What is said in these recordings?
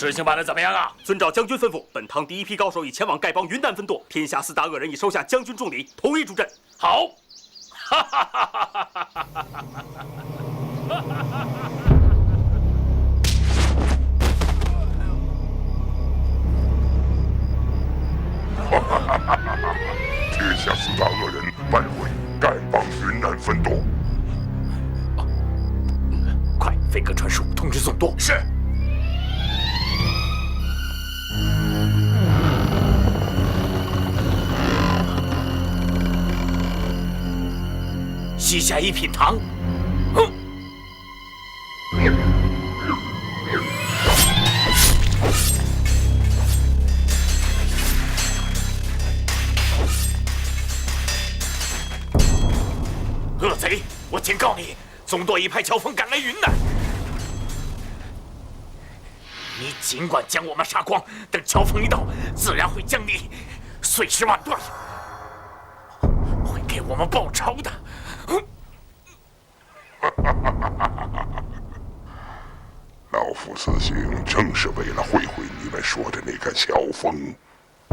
事情办得怎么样啊？遵照将军吩咐，本堂第一批高手已前往丐帮云南分舵，天下4大恶人已收下将军重礼，同意助阵。好，天下4大恶人拜会丐帮云南分舵。快，飞鸽传书，通知总舵。是。西夏一品堂。恶贼，我警告你，总舵已派乔峰赶来云南。你尽管将我们杀光，等乔峰一到，自然会将你碎尸万段，会给我们报仇的。老夫此行正是为了会会你们说的那个乔峰，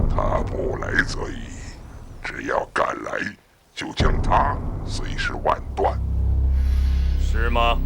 他不来则已，只要赶来，就将他碎尸万段。是吗？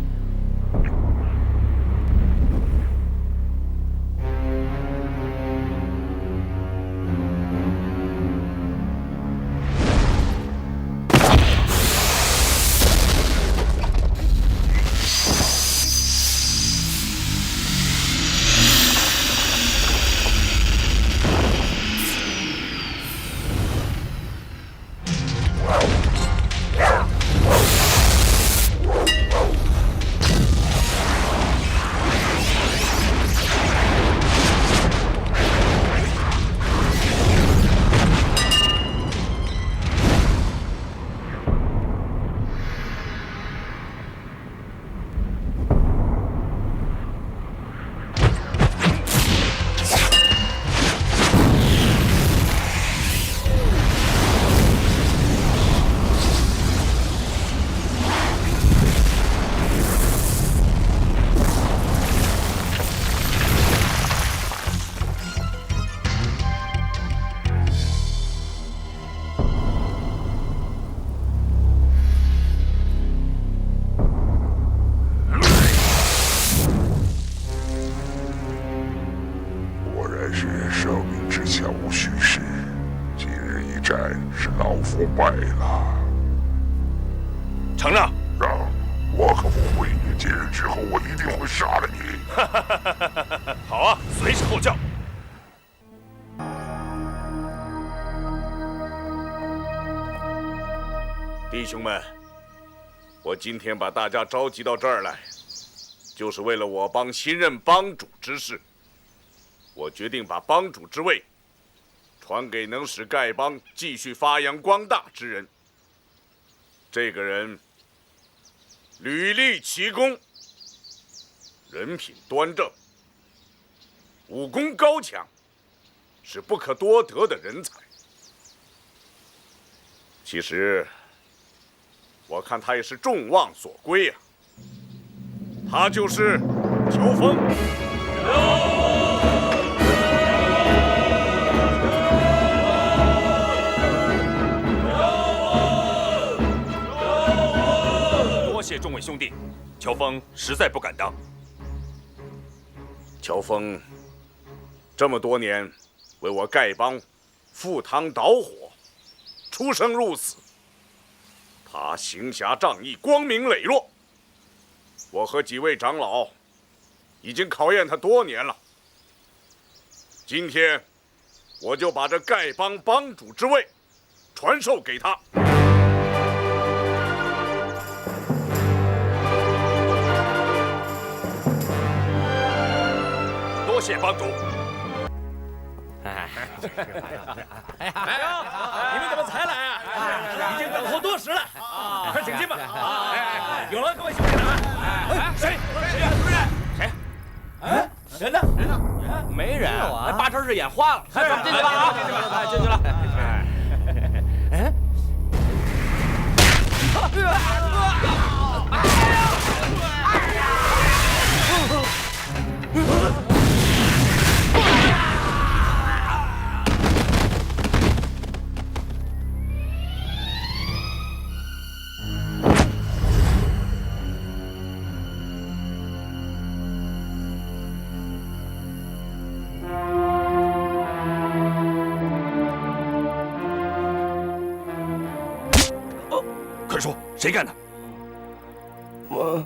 败了。承让。让，我可不会。今日之后，我一定会杀了你。好啊，随时候叫。弟兄们，我今天把大家召集到这儿来，就是为了我帮新任帮主之事。我决定把帮主之位传给能使丐帮继续发扬光大之人。这个人履历奇功，人品端正，武功高强，是不可多得的人才。其实我看他也是众望所归啊。他就是乔峰。多谢众位兄弟，乔峰实在不敢当。乔峰这么多年为我丐帮赴汤蹈火，出生入死，他行侠仗义，光明磊落。我和几位长老已经考验他多年了。今天我就把这丐帮帮主之位传授给他。多谢帮主。哎呀，你们怎么才来啊？已经等候多时了，快请进吧！有了，各位兄弟们。谁？啊？人呢？没人啊！八成是眼花了。咱们进去吧啊！进去了。说，谁干的？我，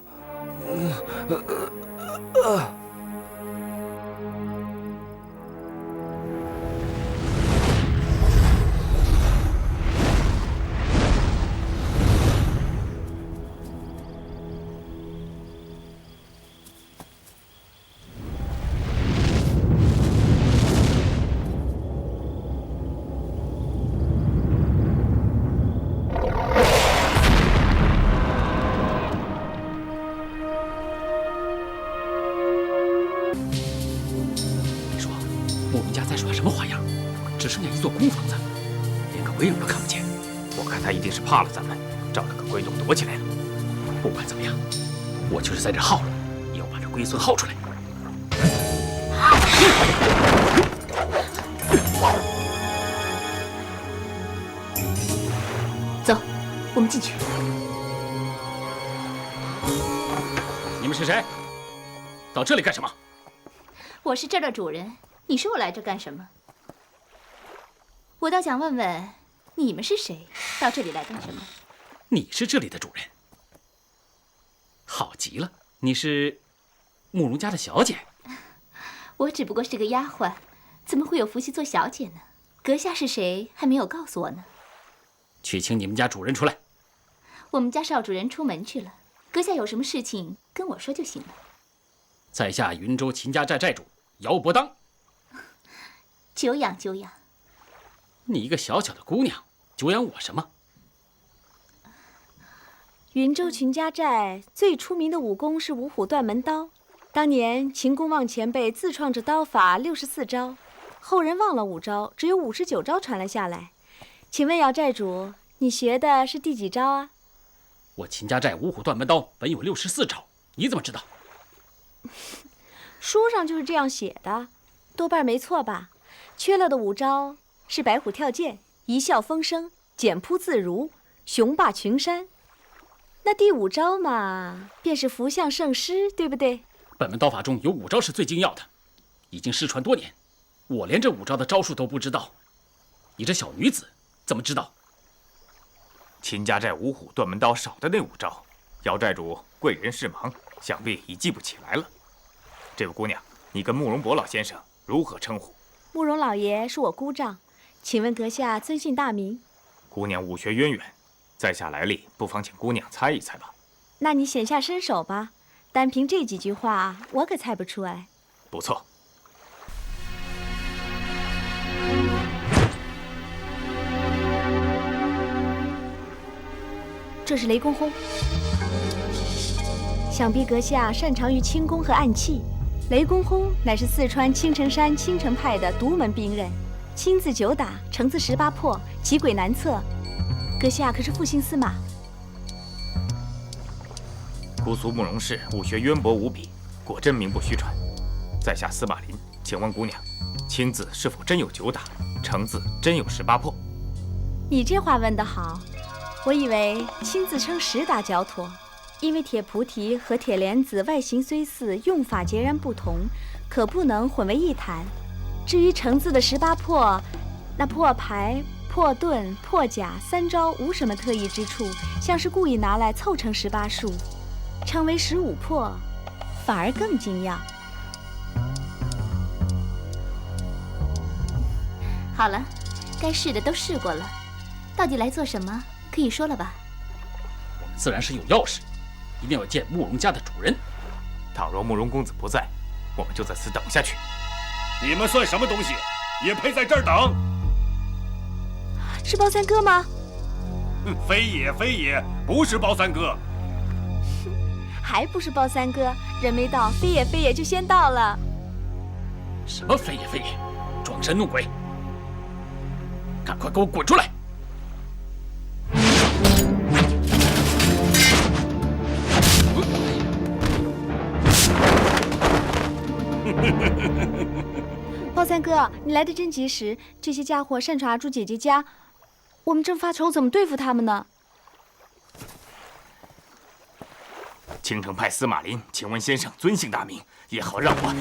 你说，慕容家在耍什么花样？只剩下一座空房子，连个鬼影都看不见。我看他一定是怕了咱们，找了个龟洞躲起来了。不管怎么样，我就是在这耗了，也要把这龟孙耗出来。走，我们进去。你们是谁？到这里干什么？我是这儿的主人，你说我来这干什么？我倒想问问，你们是谁？到这里来干什么？你是这里的主人，好极了！你是慕容家的小姐。我只不过是个丫鬟，怎么会有福气做小姐呢？阁下是谁，还没有告诉我呢。去请你们家主人出来。我们家少主人出门去了，阁下有什么事情跟我说就行了。在下云州秦家寨寨主姚伯当。久仰久仰。你一个小小的姑娘，久仰我什么？云州秦家寨最出名的武功是五虎断门刀。当年秦公望前辈自创着刀法64招，后人忘了5招，只有59招传了下来。请问姚寨主，你学的是第几招啊？我秦家寨五虎断门刀本有64招，你怎么知道？书上就是这样写的，多半没错吧？缺了的5招是白虎跳剑、一笑风生、简扑自如、雄霸群山。那第5招嘛，便是福相圣师，对不对？本门刀法中有5招是最精要的，已经失传多年，我连这5招的招数都不知道，你这小女子怎么知道？秦家寨五虎断门刀少的那5招，姚寨主贵人事忙，想必已记不起来了。这位姑娘，你跟慕容博老先生如何称呼？慕容老爷是我姑丈，请问阁下尊姓大名？姑娘武学渊源，在下来历，不妨请姑娘猜一猜吧。那你显下身手吧，单凭这几句话，我可猜不出来。不错。这是雷公轰，想必阁下擅长于轻功和暗器。雷公轰乃是四川青城山青城派的独门兵刃，青字9打，橙字18破，奇诡难测。阁下可是复姓司马？姑苏慕容氏武学渊博无比，果真名不虚传。在下司马林，请问姑娘，青字是否真有9打，橙字真有18破？你这话问得好，我以为青字称10打较妥。因为铁菩提和铁莲子外形虽似，用法截然不同，可不能混为一谈。至于橙字的18破，那破牌、破盾、破甲3招无什么特异之处，像是故意拿来凑成18数，称为15破，反而更精要。好了，该试的都试过了，到底来做什么？可以说了吧？我们自然是有要事，一定要见慕容家的主人。倘若慕容公子不在，我们就在此等下去。你们算什么东西，也配在这儿等？是包三哥吗？非也，非也，不是包三哥。还不是包三哥，人没到，非也非也就先到了。什么非也非也，装神弄鬼！赶快给我滚出来！包三哥，你来的真及时，这些家伙擅闯阿朱姐姐家，我们正发愁怎么对付他们呢。青城派司马林，请问先生尊姓大名，也好让我……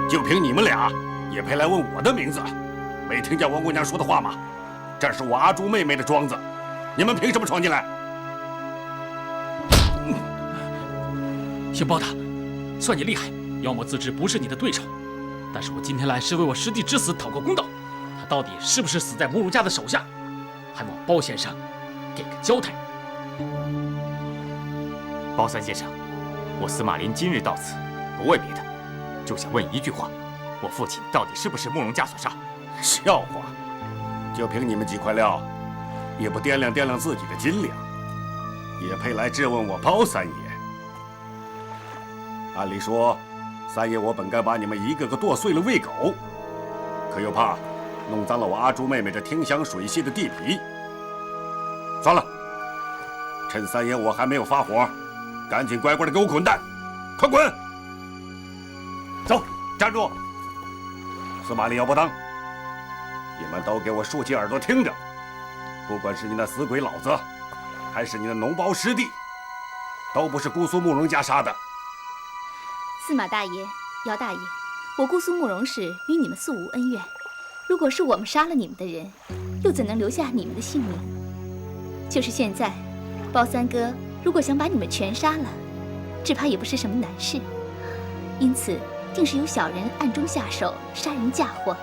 就凭你们俩，也配来问我的名字？没听见王姑娘说的话吗？这是我阿朱妹妹的庄子，你们凭什么闯进来？姓包的，算你厉害，妖魔自知不是你的对手。但是我今天来是为我师弟之死讨个公道，他到底是不是死在慕容家的手下，还望包先生给个交代。包三先生，我司马林今日到此，不为别的，就想问一句话：我父亲到底是不是慕容家所杀？笑话！就凭你们几块料，也不掂量掂量自己的斤两，也配来质问我包三爷？按理说，三爷我本该把你们一个个剁碎了喂狗，可又怕弄脏了我阿朱妹妹这听香水系的地皮。算了，趁三爷我还没有发火，赶紧乖乖的给我滚蛋，快滚！走，站住！司马林姚伯当，你们都给我竖起耳朵听着，不管是你那死鬼老子，还是你那脓包师弟，都不是姑苏慕容家杀的。司马大爷、姚大爷，我姑苏慕容氏与你们素无恩怨，如果是我们杀了你们的人，又怎能留下你们的性命？就是现在，包三哥如果想把你们全杀了，只怕也不是什么难事。因此，定是有小人暗中下手杀人嫁祸，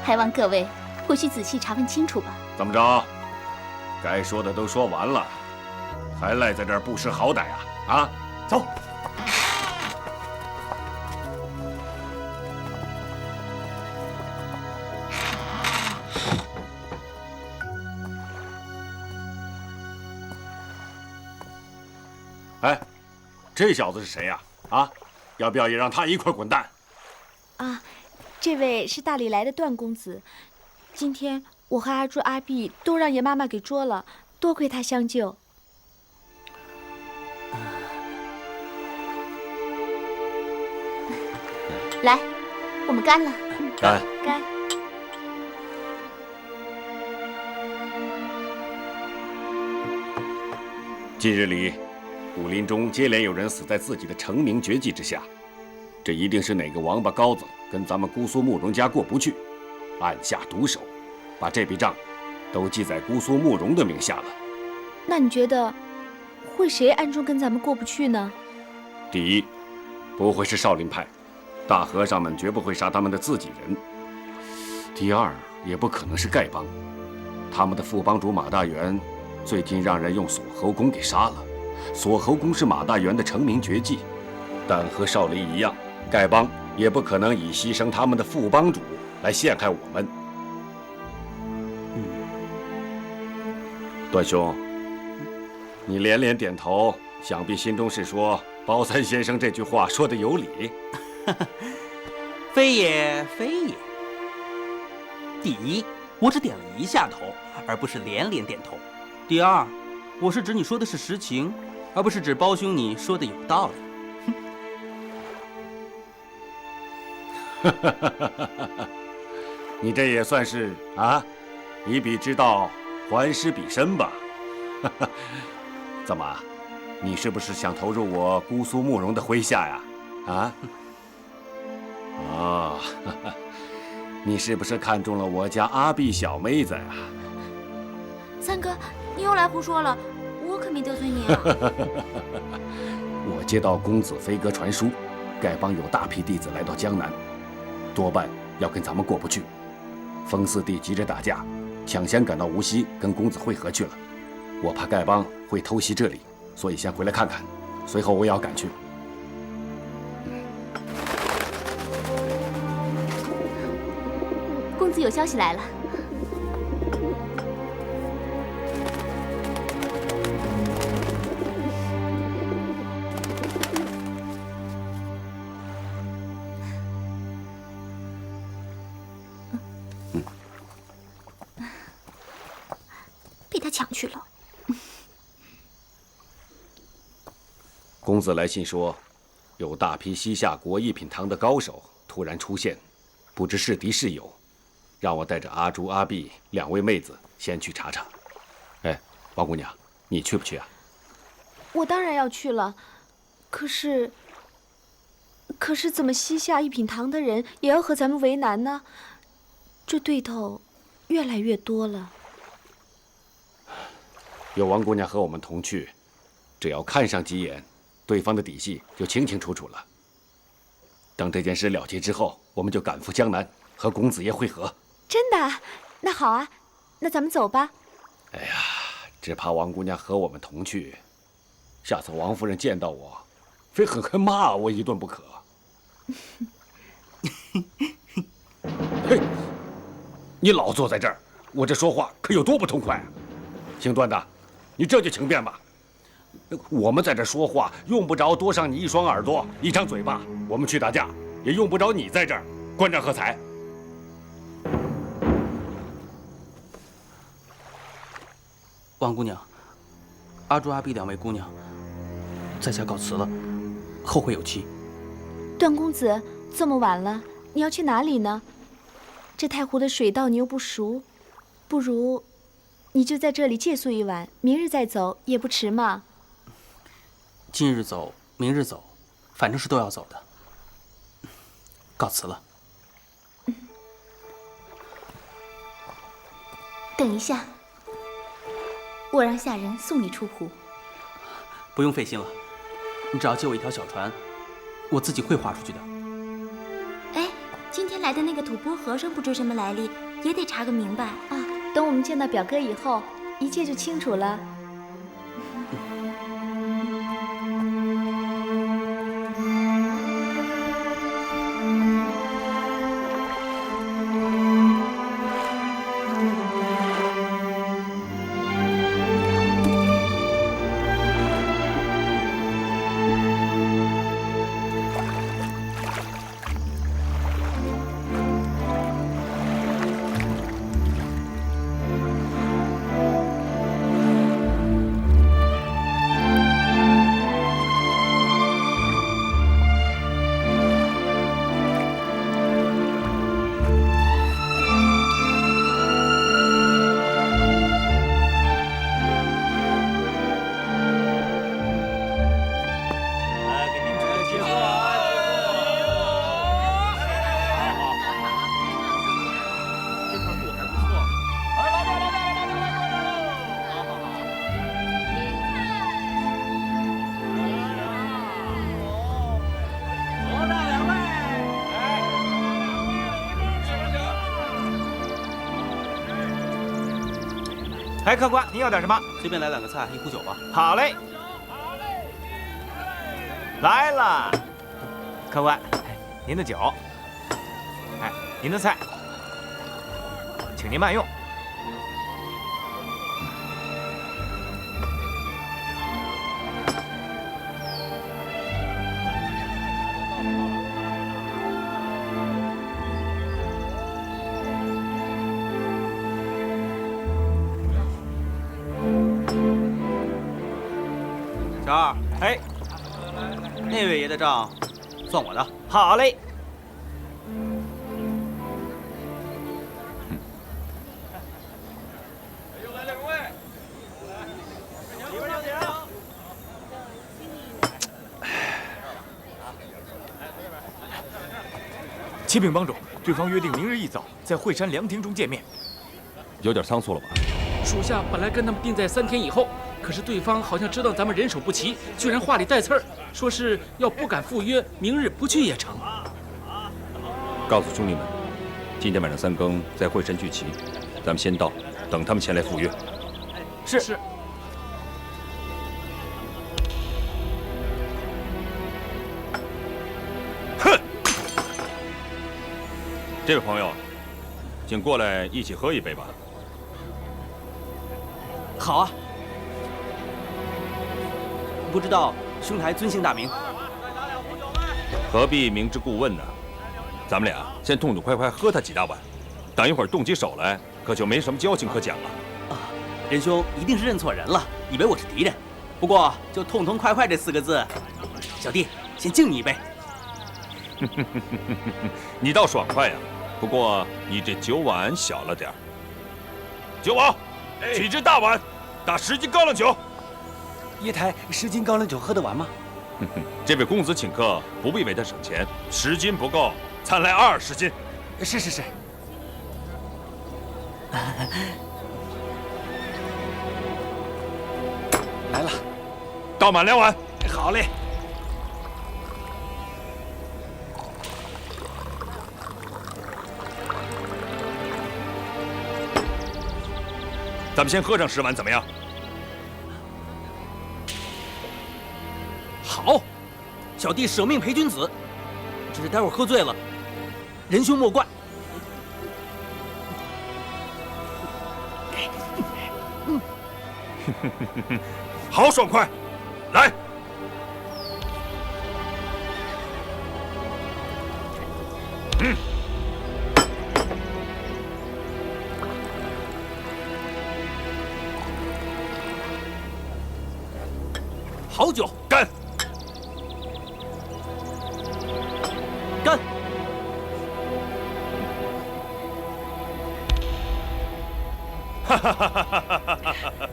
还望各位回去仔细查问清楚吧。怎么着？该说的都说完了，还赖在这儿不识好歹啊？啊，走！哎，这小子是谁呀？啊，要不要也让他一块滚蛋？啊，这位是大理来的段公子，今天我和阿朱、阿碧都让爷妈妈给捉了，多亏他相救。来，我们干了。干！干！近日里，武林中接连有人死在自己的成名绝技之下，这一定是哪个王八羔子跟咱们姑苏慕容家过不去，暗下毒手，把这笔账都记在姑苏慕容的名下了。那你觉得会谁暗中跟咱们过不去呢？第一，不会是少林派，大和尚们绝不会杀他们的自己人。第二，也不可能是丐帮，他们的副帮主马大元最近让人用锁喉功给杀了。锁喉功是马大元的成名绝技，但和少林一样，丐帮也不可能以牺牲他们的副帮主来陷害我们。段兄，你连连点头，想必心中是说包三先生这句话说的有理。非也，非也。第一，我只点了一下头，而不是连连点头。第二，我是指你说的是实情，而不是指包兄你说的有道理。你这也算是啊，以彼之道还施彼身吧。怎么，你是不是想投入我姑苏慕容的麾下呀？啊？哦，你是不是看中了我家阿碧小妹子呀？三哥，你又来胡说了，我可没得罪你啊。我接到公子飞鸽传书，丐帮有大批弟子来到江南，多半要跟咱们过不去。风四弟急着打架，抢先赶到无锡跟公子会合去了。我怕丐帮会偷袭这里，所以先回来看看，随后我也要赶去。公子有消息来了。被他抢去了。公子来信说，有大批西夏国一品堂的高手突然出现，不知是敌是友，让我带着阿朱、阿碧两位妹子先去查查。哎，王姑娘，你去不去啊？我当然要去了，可是怎么西夏一品堂的人也要和咱们为难呢？这对头越来越多了。有王姑娘和我们同去，只要看上几眼，对方的底细就清清楚楚了。等这件事了结之后，我们就赶赴江南，和公子爷会合。真的？那好啊，那咱们走吧。哎呀，只怕王姑娘和我们同去，下次王夫人见到我，非狠狠骂我一顿不可。嘿，你老坐在这儿，我这说话可有多不痛快啊！姓段的，你这就请便吧。我们在这说话，用不着多上你一双耳朵、一张嘴巴。我们去打架，也用不着你在这儿观战喝彩。王姑娘，阿朱、阿碧两位姑娘，在下告辞了，后会有期。段公子，这么晚了，你要去哪里呢？这太湖的水道你又不熟，不如你就在这里借宿一晚，明日再走也不迟嘛。今日走，明日走，反正是都要走的。告辞了。等一下，我让下人送你出湖。不用费心了，你只要借我一条小船，我自己会划出去的。哎，今天来的那个吐蕃和尚不知什么来历，也得查个明白啊。等我们见到表哥以后，一切就清楚了。哎，客官，您要点什么？随便来2个菜，1壶酒吧。好嘞，来了。客官，您的酒，哎，您的菜，请您慢用。小二，哎，那位爷的账算我的。好嘞。启禀帮主，对方约定明日一早在惠山凉亭中见面。有点仓促了吧？属下本来跟他们定在3天以后。可是对方好像知道咱们人手不齐，居然话里带刺儿，说是要不敢赴约，明日不去也成。告诉兄弟们，今天晚上3更在惠山聚齐，咱们先到，等他们前来赴约。是。哼！这位朋友，请过来一起喝一杯吧。好啊。不知道兄台尊姓大名？何必明知故问呢？咱们俩先痛痛快快喝他几大碗，等一会儿动起手来，可就没什么交情可讲了。啊，仁兄一定是认错人了，以为我是敌人。不过就痛痛快快这4个字，小弟先敬你一杯。你倒爽快呀！不过你这酒碗小了点儿。酒保，取只大碗，打10斤高粱酒。爷台10斤高粱酒喝得完吗？这位公子请客，不必为他省钱，10斤不够，咱来20斤。是。倒满2碗。好嘞。咱们先喝上10碗，怎么样？好，小弟舍命陪君子。只是待会儿喝醉了，仁兄莫怪。好爽快，来。好酒，干！干！哈哈哈哈哈哈！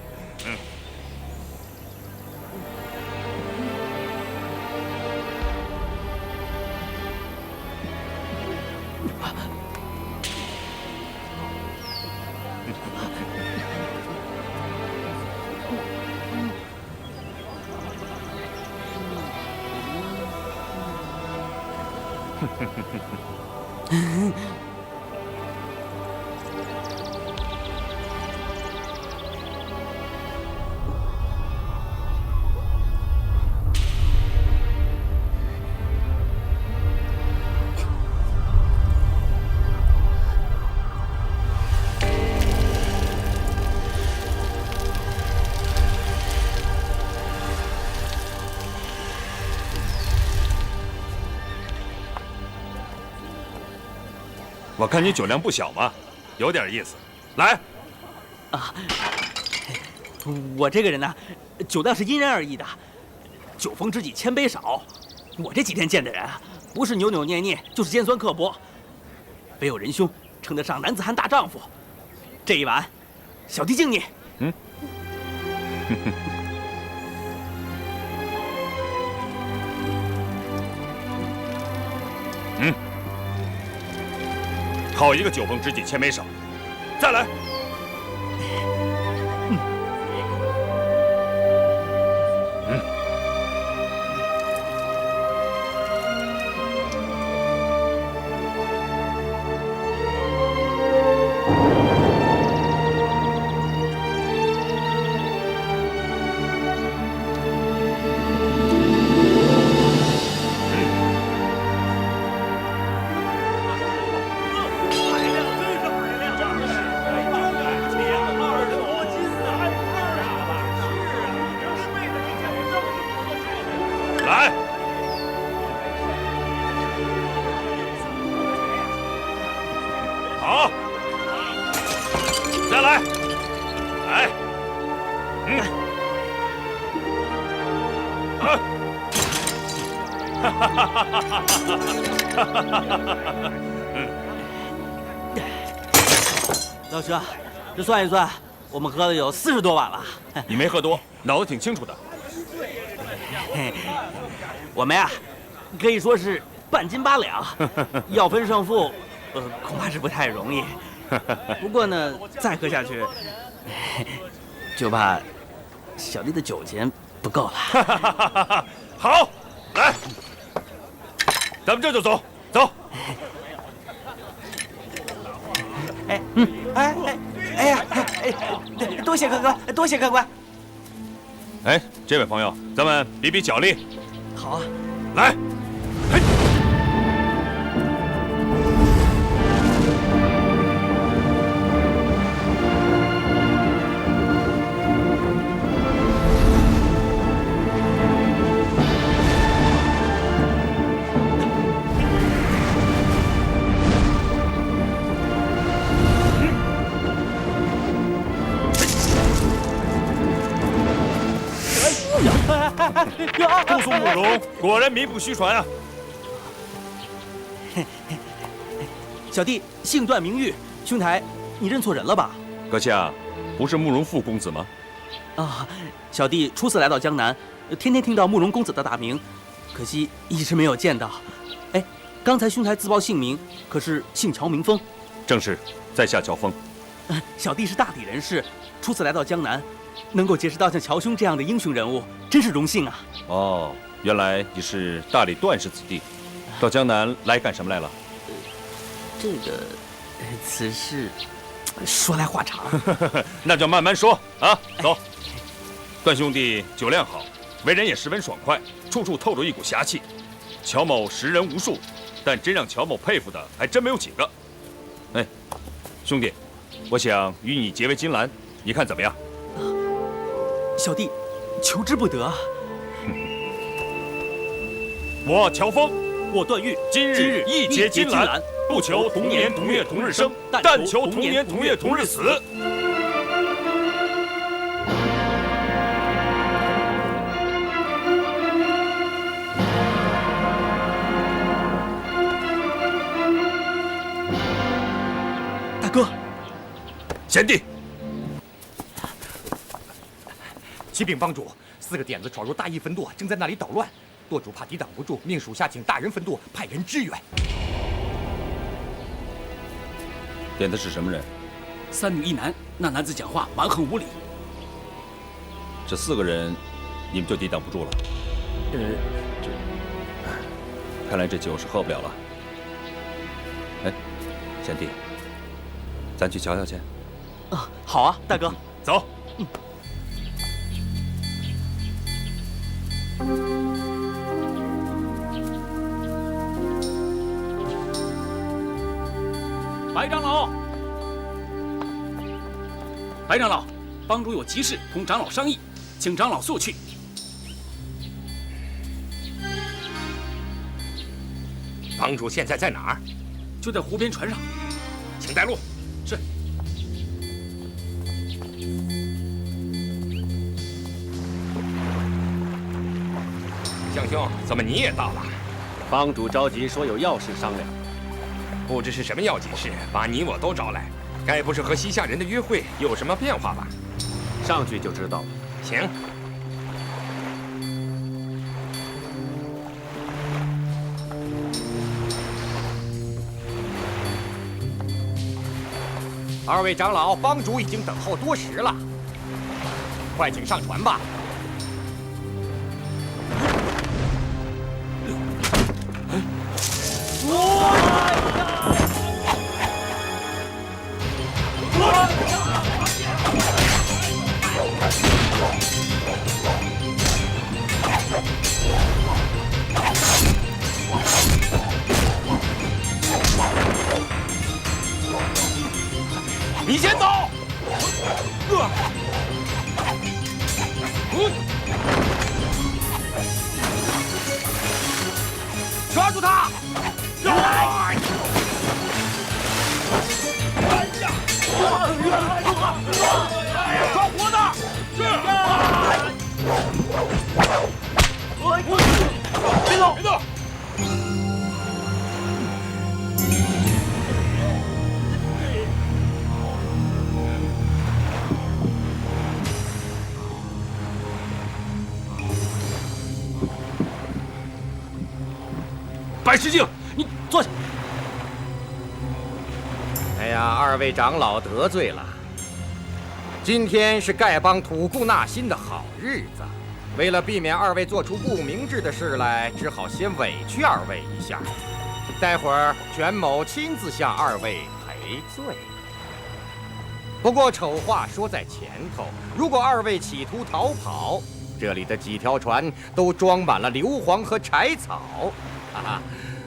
我看你酒量不小嘛，有点意思。来，啊，我这个人呢，酒量是因人而异的，酒逢知己千杯少。我这几天见的人啊，不是扭扭捏捏，就是尖酸刻薄，唯有仁兄称得上男子汉大丈夫。这一碗，小弟敬你。嗯。嗯。好一个酒逢知己千杯少，再来。老师，这算一算，我们喝了有40多碗了。你没喝多，脑子挺清楚的。我们呀，可以说是半斤8两，要分胜负，恐怕是不太容易。不过呢，再喝下去，就怕小弟的酒钱不够了。好，来，咱们这就走，走。哎呀，多谢客官，多谢客官。哎，这位朋友，咱们比比脚力。好啊，来。姑苏慕容果然名不虚传啊！小弟姓段名玉，兄台，你认错人了吧？阁下不是慕容复公子吗？啊，小弟初次来到江南，天天听到慕容公子的大名，可惜一直没有见到。刚才兄台自报姓名，可是姓乔名峰？正是，在下乔峰。小弟是大理人士，初次来到江南，能够结识到像乔兄这样的英雄人物，真是荣幸啊！哦，原来你是大理段氏子弟，到江南来干什么来了？这个，此事说来话长，那就慢慢说啊。走，段兄弟酒量好，为人也十分爽快，处处透着一股侠气。乔某识人无数，但真让乔某佩服的还真没有几个。哎，兄弟，我想与你结为金兰，你看怎么样？小弟求之不得。我乔峰，我段誉，今日一结金兰，不求同年同月同日生，但求同年同月同日死。大哥，贤弟，启禀帮主，4个点子闯入大义分舵，正在那里捣乱。舵主怕抵挡不住，命属下请大人分舵，派人支援。点的是什么人？3女1男，那男子讲话蛮横无理。这4个人，你们就抵挡不住了？看来这酒是喝不了了。哎，贤弟，咱去瞧瞧去。啊，好啊，大哥，走。白长老，白长老，帮主有急事同长老商议，请长老速去。帮主现在在哪儿？就在湖边船上，请带路。是。向兄，怎么你也到了？帮主着急说有要事商量。不知是什么要紧事，把你我都招来，该不是和西夏人的约会有什么变化吧？上去就知道了。行。2位长老，帮主已经等候多时了，快请上船吧。你先走。抓住他！抓活的！是。别动！别动！白石镜，你坐下。哎呀，2位长老得罪了。今天是丐帮吐故纳新的好日子，为了避免2位做出不明智的事来，只好先委屈2位一下。待会儿权某亲自向2位赔罪。不过丑话说在前头，如果2位企图逃跑，这里的几条船都装满了硫磺和柴草。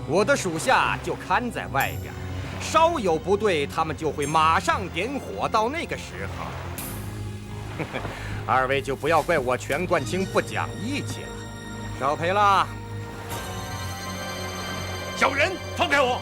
我的属下就看在外边，稍有不对，他们就会马上点火。到那个时候，2位就不要怪我权冠清不讲义气了。少赔了。小人，放开我！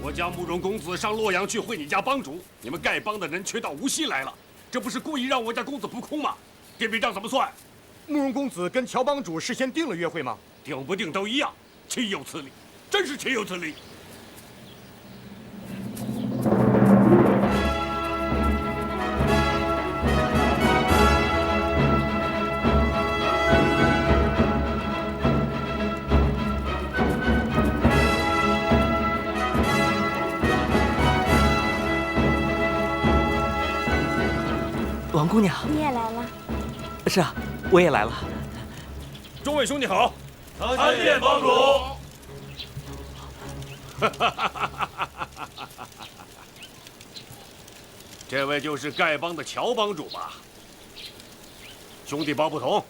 我家慕容公子上洛阳去会你家帮主，你们丐帮的人却到无锡来了，这不是故意让我家公子扑空吗？这笔账怎么算？慕容公子跟乔帮主事先定了约会吗？定不定都一样，岂有此理！真是岂有此理！姑娘，你也来了。是啊，我也来了。众位兄弟好，参见帮主。这位就是丐帮的乔帮主吧？兄弟包不同，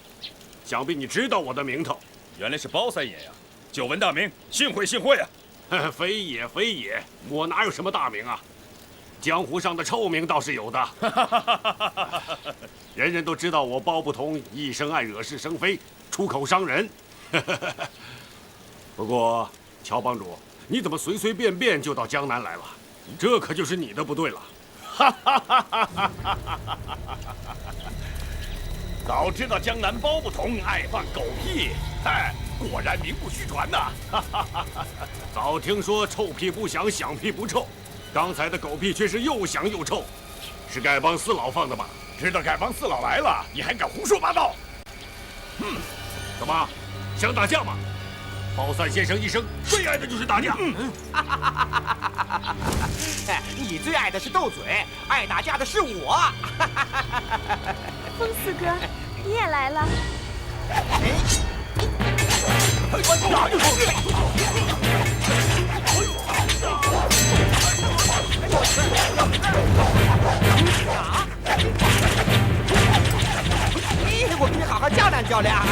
想必你知道我的名头。原来是包三爷呀！久闻大名，幸会幸会啊！非也非也，我哪有什么大名啊？江湖上的臭名倒是有的。人人都知道我包不同一生爱惹是生非，出口伤人。不过乔帮主，你怎么随随便便就到江南来了？这可就是你的不对了。早知道江南包不同爱放狗屁，果然名不虚传呐！早听说臭屁不响，响屁不臭，刚才的狗屁却是又响又臭，是丐帮四老放的吧？知道丐帮四老来了，你还敢胡说八道？怎么，想打架吗？包三先生一生最爱的就是打架。你最爱的是斗嘴，爱打架的是我。风四哥，你也来了。我跟你好好较量较量。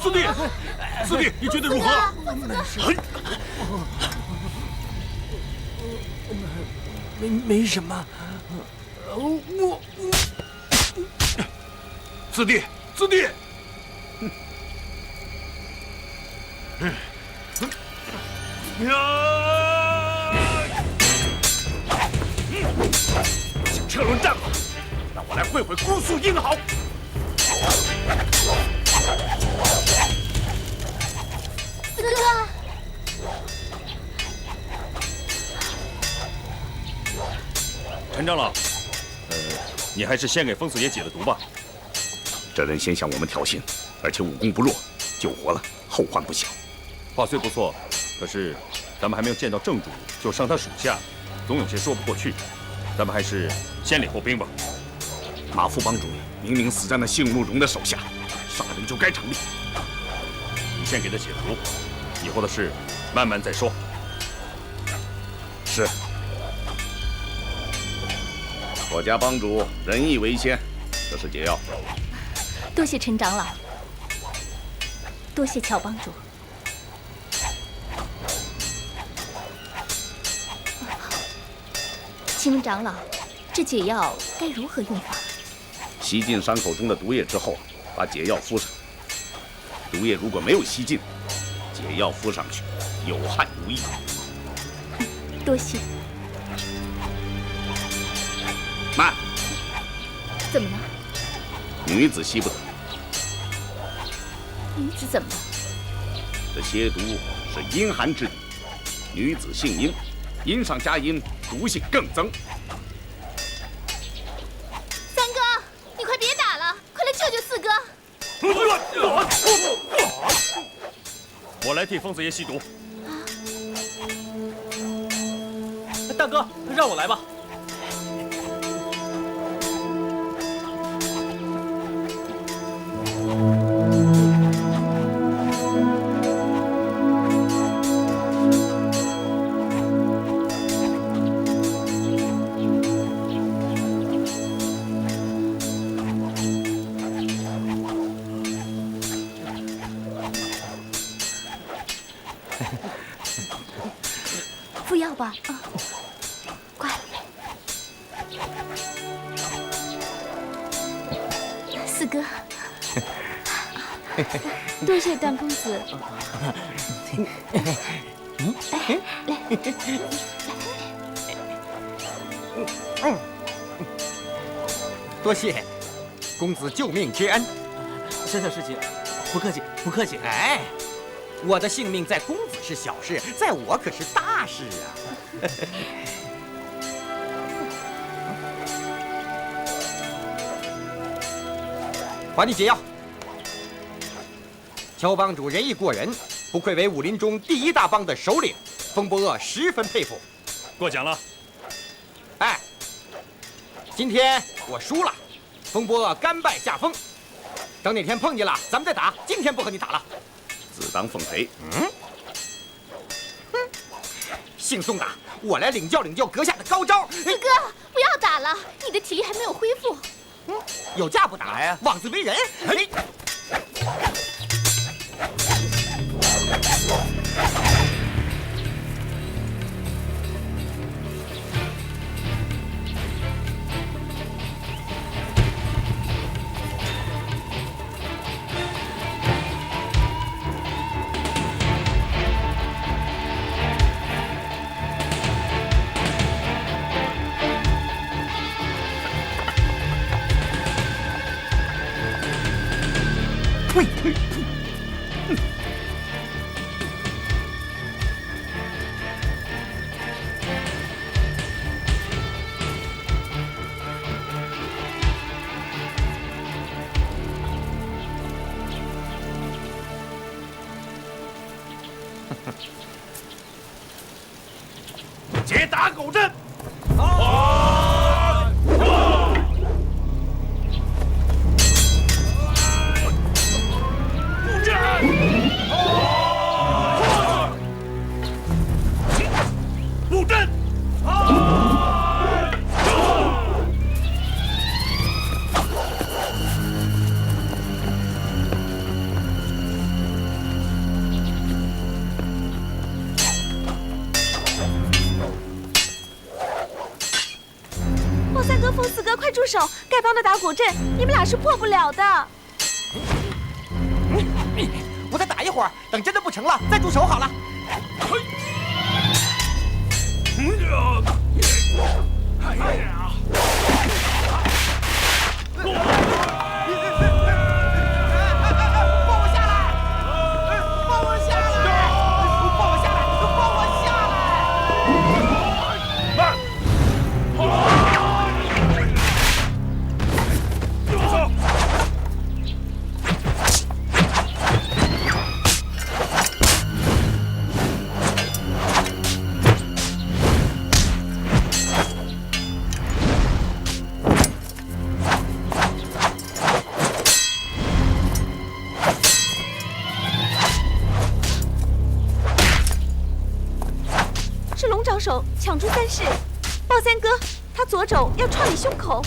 四弟，四弟，你觉得如何？没什么。四弟，四弟。想车轮战吗？让我来会会姑苏英豪。四哥，陈长老，你还是先给风四爷解了毒吧。这人先向我们挑衅，而且武功不弱，救活了，后患不小。话虽不错，可是咱们还没有见到正主就伤他属下，总有些说不过去。咱们还是先礼后兵吧。马副帮主明明死在那谢慕容的手下，杀人就该成立。你先给他解毒，以后的事慢慢再说。是。我家帮主仁义为先，这是解药。多谢陈长老，多谢乔帮主。请问长老，这解药该如何用法？吸尽伤口中的毒液之后，把解药敷上。毒液如果没有吸尽，解药敷上去有害无益。多谢。慢！怎么了？女子吸不得。女子怎么了？这蝎毒是阴寒之毒，女子姓阴，阴上加阴，毒性更增。三哥，你快别打了，快来救救四哥！我来替风四爷吸毒。大哥，让我来吧。服药吧，啊，快！四哥，多谢段公子。多谢公子救命之恩。小小事情，不客气，不客气。哎，我的性命在公子是小事，在我可是大事啊！还你解药。乔帮主仁义过人，不愧为武林中第一大帮的首领，风波恶十分佩服。过奖了。哎，今天我输了，风波恶甘拜下风。等哪天碰见了，咱们再打。今天不和你打了。自当奉陪。姓宋的，我来领教领教阁下的高招。四哥，不要打了，你的体力还没有恢复。有架不打，来呀，妄自为人。解打狗阵。布阵。莫三哥、风四哥，快住手！丐帮的打果阵，你们俩是破不了的。我再打一会儿，等真的不成了，再住手好了。哎呀！是龙爪手抢出三式，豹三哥他左肘要创你胸口，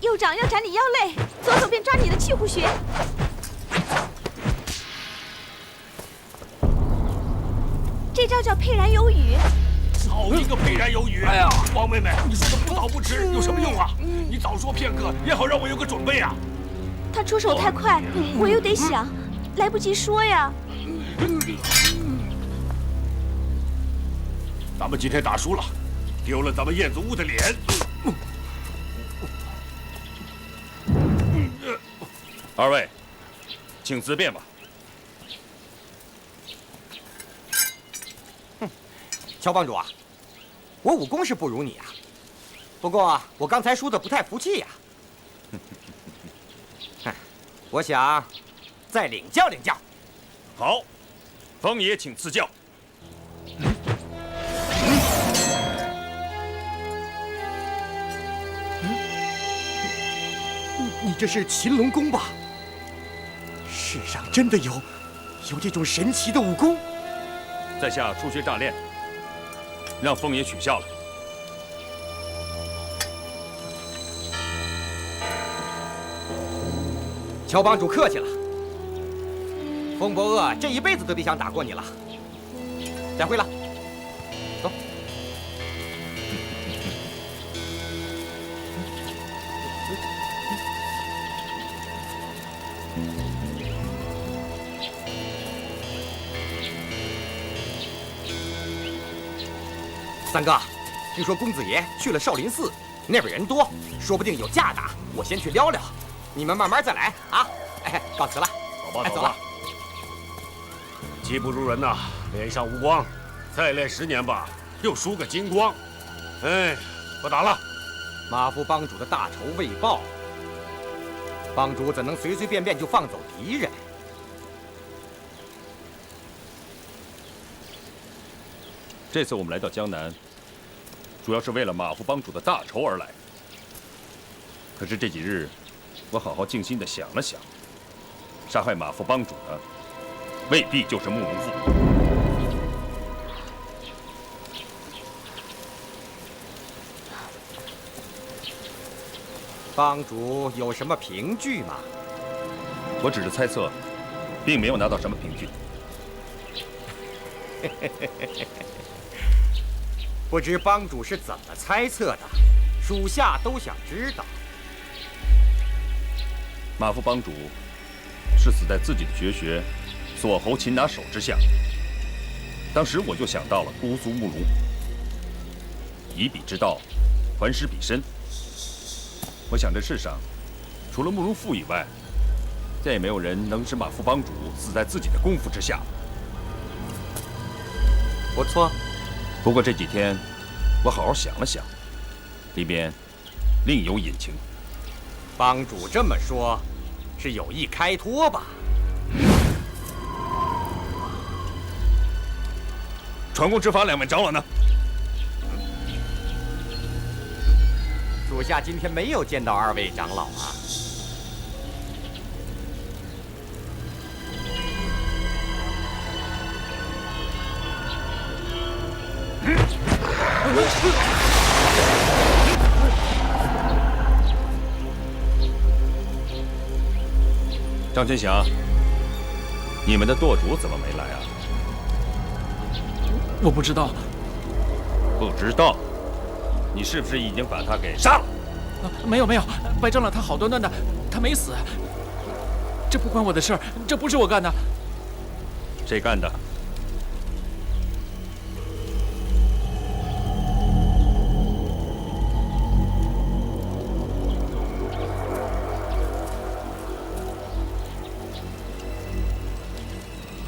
右掌要斩你腰肋，左手便抓你的气户穴。这招叫沛然有雨。好一个沛然有雨！哎呀，王妹妹，你说的不早不迟有什么用啊？你早说片刻，也好让我有个准备啊。他出手太快，我又得想，来不及说呀。咱们今天打输了，丢了咱们燕子屋的脸。二位，请自便吧。乔帮主啊，我武功是不如你啊，不过我刚才输的不太服气呀。我想再领教领教。好，风爷请赐教。你这是擒龙功吧？世上真的有这种神奇的武功？在下初学乍练，让风爷取笑了。乔帮主客气了，风伯恶这一辈子都别想打过你了。再会了，走。三哥，听说公子爷去了少林寺，那边人多，说不定有架打。我先去撩撩，你们慢慢再来啊！哎，告辞了。走吧，走了。技不如人呐，脸上无光，再练10年吧，又输个精光。哎，不打了。马夫帮主的大仇未报，帮主怎能随随便便就放走敌人？这次我们来到江南，主要是为了马副帮主的大仇而来。可是这几日，我好好静心地想了想，杀害马副帮主的未必就是慕容复。帮主有什么凭据吗？我只是猜测，并没有拿到什么凭据。不知帮主是怎么猜测的，属下都想知道。马副帮主是死在自己的绝学锁喉擒拿手之下。当时我就想到了姑苏慕容，以彼之道，还施彼身。我想这世上，除了慕容复以外，再也没有人能使马副帮主死在自己的功夫之下。不错。不过这几天，我好好想了想，里边另有隐情。帮主这么说，是有意开脱吧？传功执法两位长老呢？属下今天没有见到二位长老啊。张全祥，你们的舵主怎么没来啊？我不知道。不知道？你是不是已经把他给杀了？没有，白长老他好端端的，他没死。这不关我的事儿，这不是我干的。谁干的？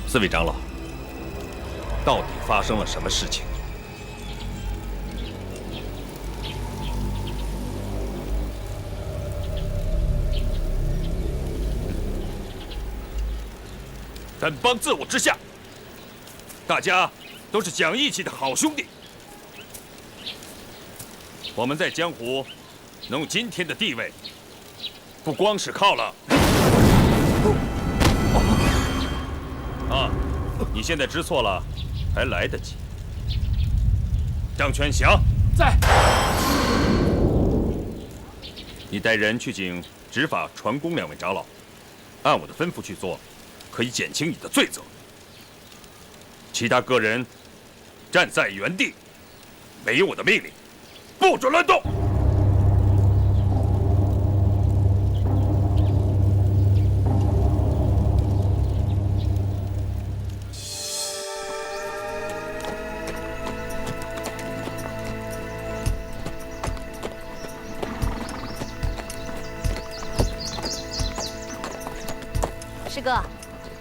四位长老，到底发生了什么事情？本帮自我之下，大家都是讲义气的好兄弟。我们在江湖能有今天的地位，不光是靠了。啊，你现在知错了，还来得及。张全祥在。你带人去请执法传功两位长老，按我的吩咐去做，可以减轻你的罪责。其他个人站在原地，没有我的命令，不准乱动。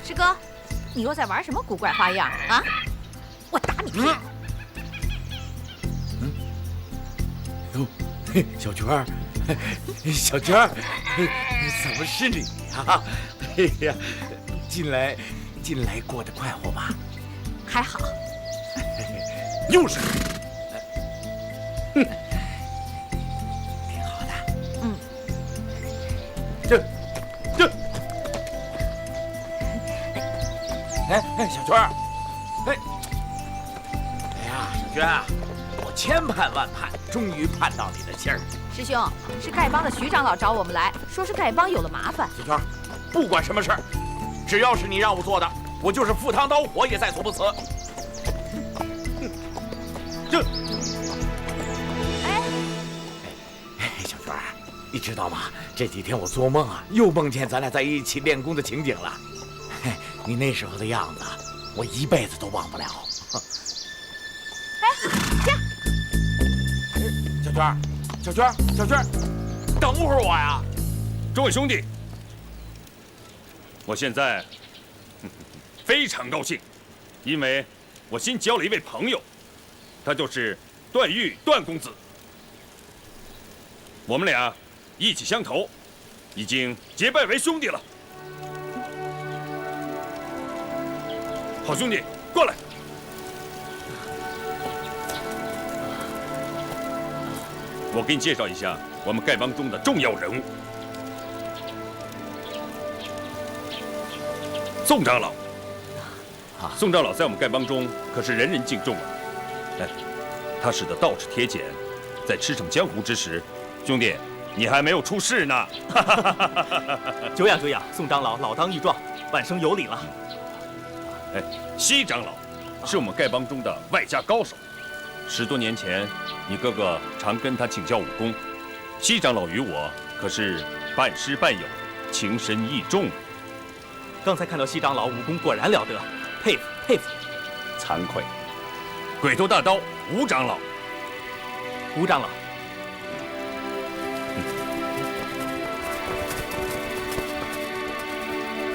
师哥，你又在玩什么古怪花样啊？我打你屁股！哟，小娟儿，小娟儿，怎么是你呀？哎呀，近来过得快活吧？还好。又是你，挺好的。哎，小娟儿，哎呀，小娟啊，我千盼万盼，终于盼到你的信儿。师兄，是丐帮的徐长老找我们来，说是丐帮有了麻烦。小娟，不管什么事儿，只要是你让我做的，我就是赴汤蹈火也在所不辞。小娟儿，你知道吗？这几天我做梦啊，又梦见咱俩在一起练功的情景了。你那时候的样子，我一辈子都忘不了。小娟，等会儿我呀！诸位兄弟，我现在非常高兴，因为我新交了一位朋友，他就是段誉段公子。我们俩意气相投，已经结拜为兄弟了。好兄弟，过来！我给你介绍一下我们丐帮中的重要人物。宋长老，宋长老在我们丐帮中可是人人敬重啊。哎，他使得道士铁剪在驰骋江湖之时，兄弟，你还没有出世呢。久仰久仰，宋长老老当益壮，晚生有礼了。哎，西长老是我们丐帮中的外家高手，10多年前，你哥哥常跟他请教武功。西长老与我可是半师半友，情深意重。刚才看到西长老武功果然了得，佩服佩服。惭愧，鬼头大刀吴长老，吴长老。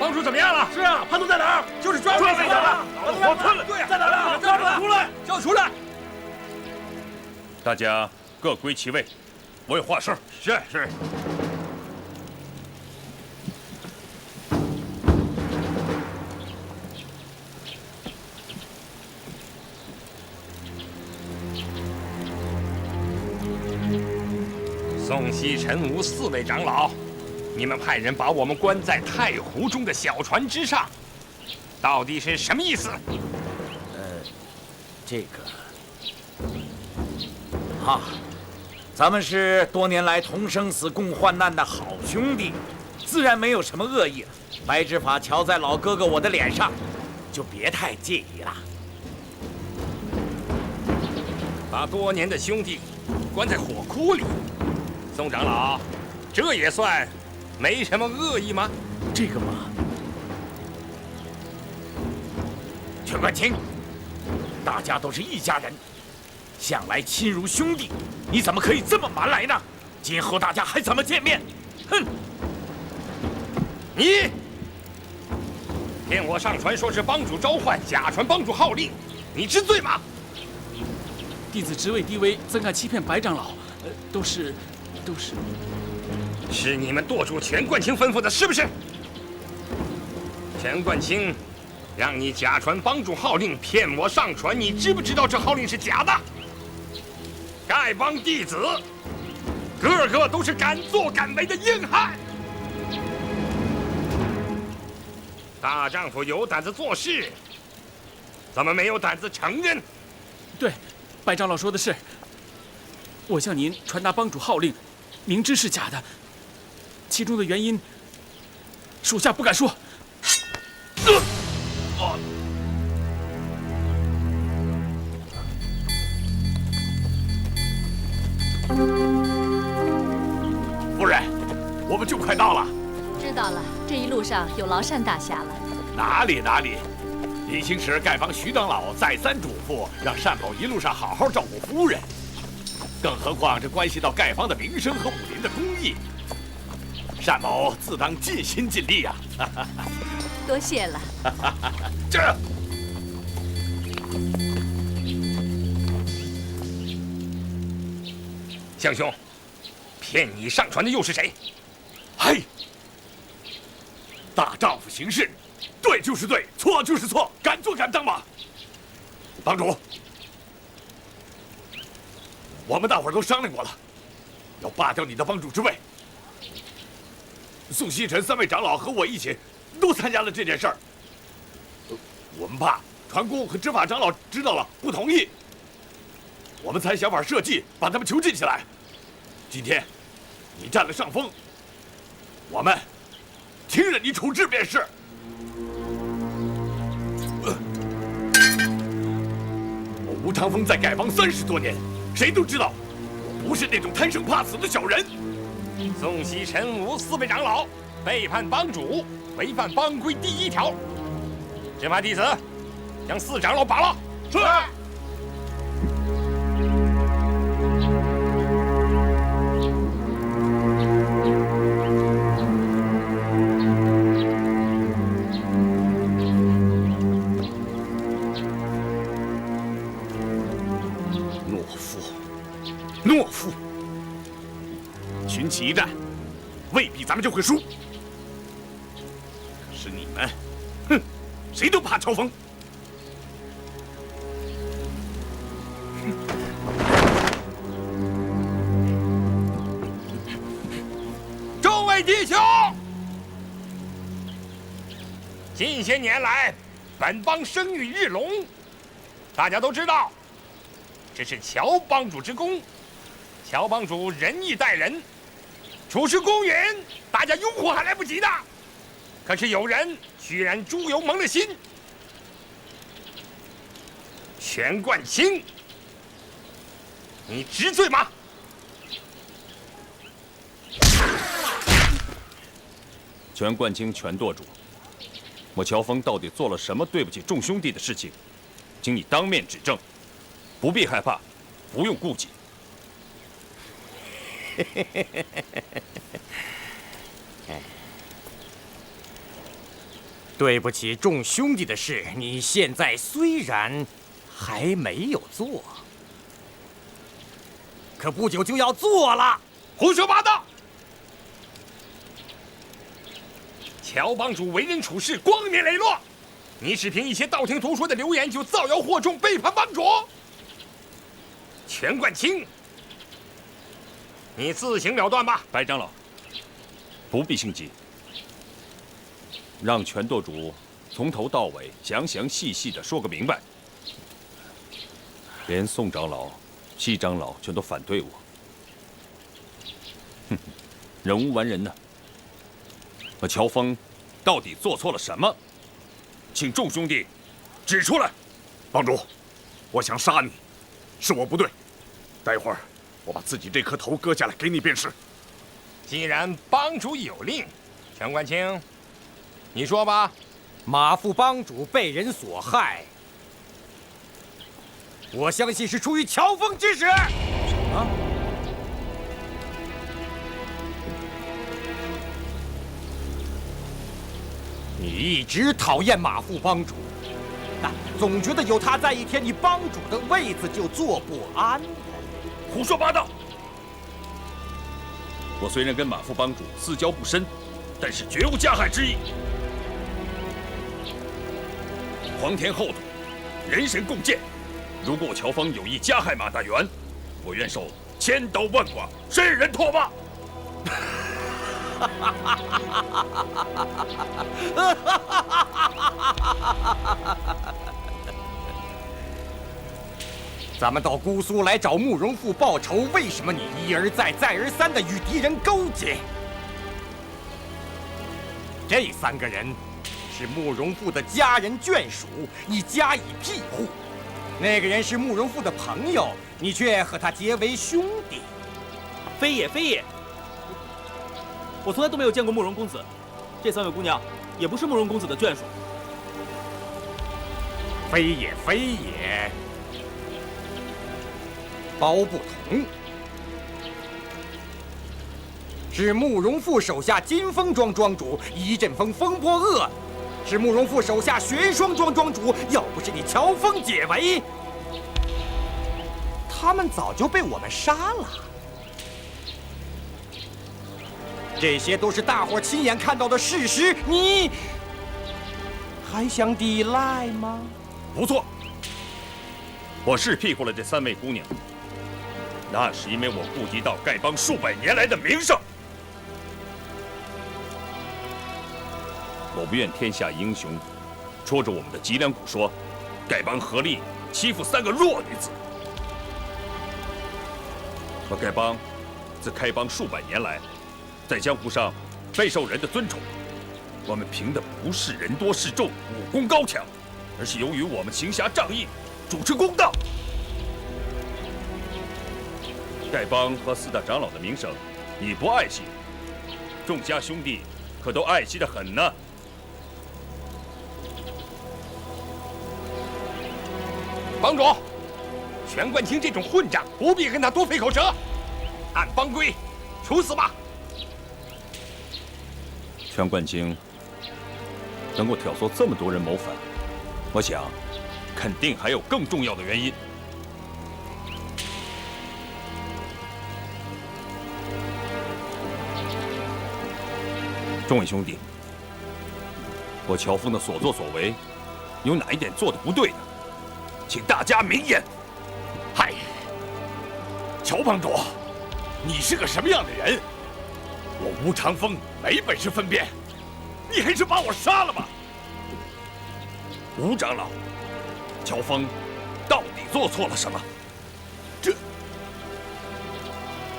帮主怎么样了？是啊，潘总在哪儿？就是抓住他了，把他活吞了。对呀，在哪儿？抓住他！出来，叫出来！大家各归其位，我有话事。是。宋西、陈吴4位长老，你们派人把我们关在太湖中的小船之上，到底是什么意思？这个咱们是多年来同生死共患难的好兄弟，自然没有什么恶意了。白执法瞧在老哥哥我的脸上，就别太介意了。把多年的兄弟关在火窟里，宋长老，这也算没什么恶意吗？这个嘛，全冠清，大家都是一家人，向来亲如兄弟，你怎么可以这么蛮来呢？今后大家还怎么见面？哼！你骗我上船说是帮主召唤，假传帮主号令，你知罪吗？弟子职位低微，怎敢欺骗白长老？都是。是你们舵主全冠清吩咐的，是不是？全冠清让你假传帮主号令骗我上船，你知不知道这号令是假的？丐帮弟子个个都是敢作敢为的硬汉，大丈夫有胆子做事，怎么没有胆子承认？对，白长老说的是。我向您传达帮主号令，明知是假的，其中的原因，属下不敢说。夫人，我们就快到了。知道了，这一路上有劳单大侠了。哪里，李行池丐帮徐长老再三嘱咐，让单某一路上好好照顾夫人。更何况这关系到丐帮的名声和武林的公义，单某自当尽心尽力啊！多谢了。这。相兄，骗你上船的又是谁？嘿，大丈夫行事，对就是对，错就是错，敢做敢当嘛！帮主。我们大伙儿都商量过了，要罢掉你的帮主之位。宋西尘3位长老和我一起，都参加了这件事儿。我们怕传公和执法长老知道了不同意，我们才想法设计把他们囚禁起来。今天你占了上风，我们听任你处置便是。我吴长风在丐帮30多年。谁都知道，我不是那种贪生怕死的小人。宋西、陈吴4位长老背叛帮主，违反帮规第1条。执法弟子将4长老拔了。是。懦夫！群起一战，未必咱们就会输。可是你们，哼，谁都怕乔峰。弟兄，近些年来，本邦声誉日隆，大家都知道，这是乔帮主之功。乔帮主仁义待人，处事公允，大家拥护还来不及呢。可是有人居然猪油蒙了心。全冠清，你知罪吗？全冠清全舵主，我乔峰到底做了什么对不起众兄弟的事情？请你当面指证，不必害怕，不用顾忌。对不起众兄弟的事，你现在虽然还没有做，可不久就要做了。胡说八道！乔帮主为人处事光明磊落，你只凭一些道听途说的流言就造谣惑众，背叛帮主。全冠清，你自行了断吧。白长老，不必心急，让全舵主从头到尾详详细细的说个明白。连宋长老、西长老全都反对我，哼，人无完人呢。我乔峰到底做错了什么？请众兄弟指出来。帮主，我想杀你，是我不对。待会儿我把自己这颗头割下来给你便是。既然帮主有令，全冠清，你说吧。马副帮主被人所害，我相信是出于乔峰之使。啊！你一直讨厌马副帮主，总觉得有他在一天，你帮主的位子就坐不安。胡说八道！我虽然跟马副帮主私交不深，但是绝无加害之意。皇天厚土，人神共鉴。如果我乔峰有意加害马大元，我愿受千刀万剐，身人唾骂。咱们到姑苏来找慕容复报仇，为什么你一而再、再而三的与敌人勾结？这3个人是慕容复的家人眷属，你加以庇护；那个人是慕容复的朋友，你却和他结为兄弟。非也，非也！我从来都没有见过慕容公子，这3位姑娘也不是慕容公子的眷属。非也，非也！包不同，是慕容复手下金风庄庄主一阵风风波恶，是慕容复手下玄霜庄庄主，要不是你乔峰解围，他们早就被我们杀了。这些都是大伙亲眼看到的事实，你还想抵赖吗？不错，我是庇护了这3位姑娘，那是因为我顾及到丐帮数百年来的名声。我不愿天下英雄戳着我们的脊梁骨说，丐帮合力欺负3个弱女子。我丐帮自开帮数百年来，在江湖上备受人的尊崇。我们凭的不是人多势众、武功高强，而是由于我们行侠仗义、主持公道。丐帮和4大长老的名声，你不爱惜，众家兄弟可都爱惜得很呢。帮主，全冠清这种混账，不必跟他多费口舌，按帮规处死吧。全冠清能够挑唆这么多人谋反，我想肯定还有更重要的原因。众位兄弟，我乔峰的所作所为，有哪一点做的不对的？请大家明言。嗨，乔帮主，你是个什么样的人？我吴长风没本事分辨，你还是把我杀了吧！吴长老，乔峰到底做错了什么？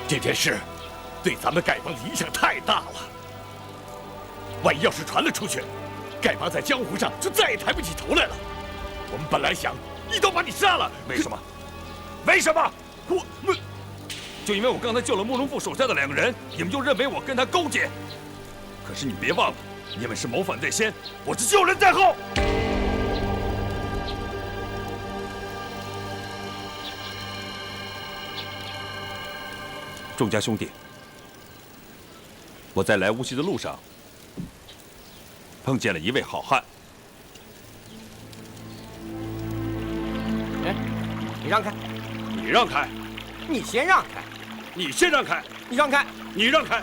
这件事对咱们丐帮的影响太大了。万一要是传了出去，丐帮在江湖上就再也抬不起头来了。我们本来想一刀把你杀了，为什么？为什么？就因为我刚才救了慕容复手下的2个人，你们就认为我跟他勾结？可是你别忘了，你们是谋反在先，我是救人在后。众家兄弟，我在来无锡的路上碰见了一位好汉。哎，你让开！你让开！你先让开！你先让开！你让开！你让开！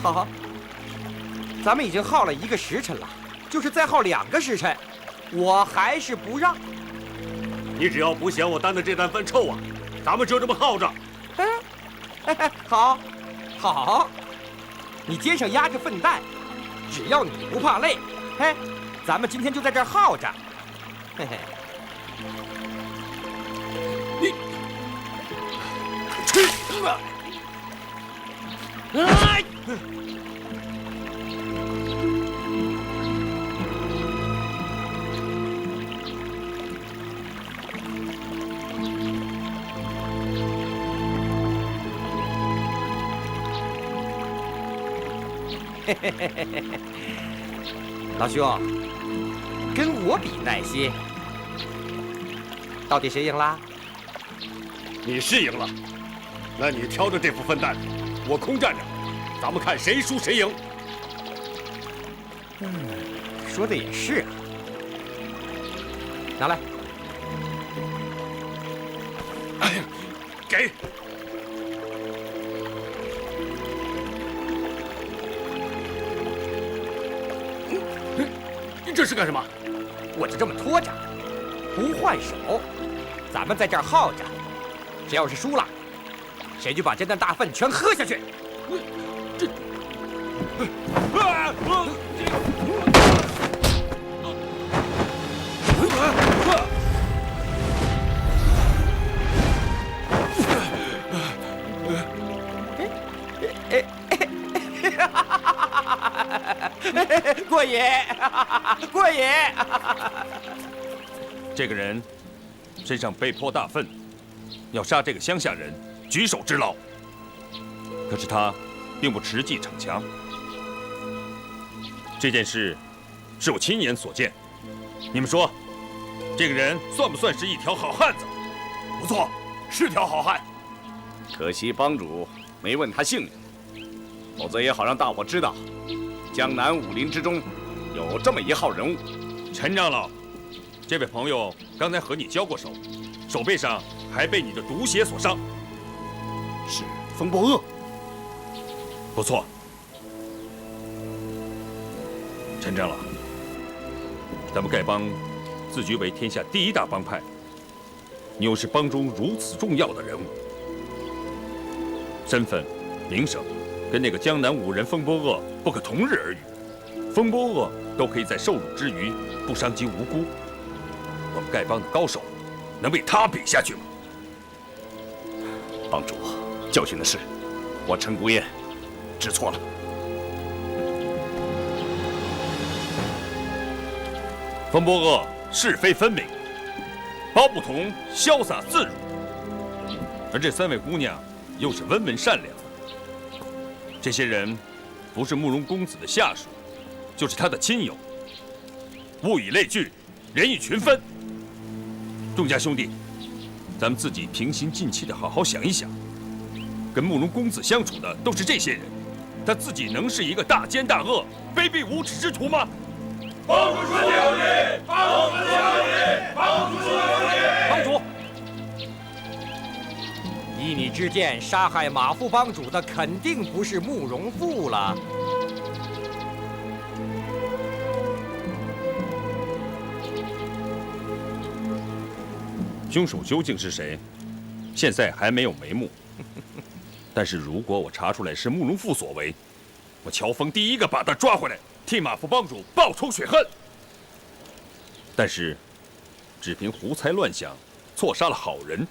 好，咱们已经耗了1个时辰了，就是再耗2个时辰，我还是不让。你只要不嫌我担的这担粪臭啊，咱们就这么耗着。好，好，你肩上压着粪担，只要你不怕累，咱们今天就在这儿耗着。嘿嘿。你，老兄，跟我比耐心，到底谁赢了？你是赢了，那你挑着这副粪担，我空站着，咱们看谁输谁赢。说的也是啊，拿来。哎呀，给。这是干什么？我就这么拖着，不换手，咱们在这儿耗着。谁要是输了，谁就把这担大粪全喝下去。过瘾，过瘾！这个人身上被泼大粪，要杀这个乡下人，举手之劳。可是他并不持计逞强。这件事是我亲眼所见，你们说，这个人算不算是一条好汉子？不错，是条好汉。可惜帮主没问他姓名，否则也好让大伙知道，江南武林之中有这么一号人物。陈长老，这位朋友刚才和你交过手，手背上还被你的毒血所伤。是风波恶。不错，陈长老，咱们丐帮自居为天下第1大帮派，你又是帮中如此重要的人物，身份、名声跟那个江南武人风波恶不可同日而语。风波恶都可以在受辱之余不伤及无辜，我们丐帮的高手能被他比下去吗？帮主，教训的是我陈孤雁知错了。风波恶是非分明，包不同潇洒自如，而这3位姑娘又是温文善良。这些人不是慕容公子的下属，就是他的亲友。物以类聚，人以群分。众家兄弟，咱们自己平心静气的好好想一想，跟慕容公子相处的都是这些人，他自己能是一个大奸大恶、卑鄙无耻之徒吗？帮主说的有理，帮主说的有理，帮主说的有理。帮主，依你之见，杀害马副帮主的肯定不是慕容复了。凶手究竟是谁？现在还没有眉目。但是如果我查出来是慕容复所为，我乔峰第一个把他抓回来，替马副帮主报仇雪恨。但是，只凭胡猜乱想，错杀了好人，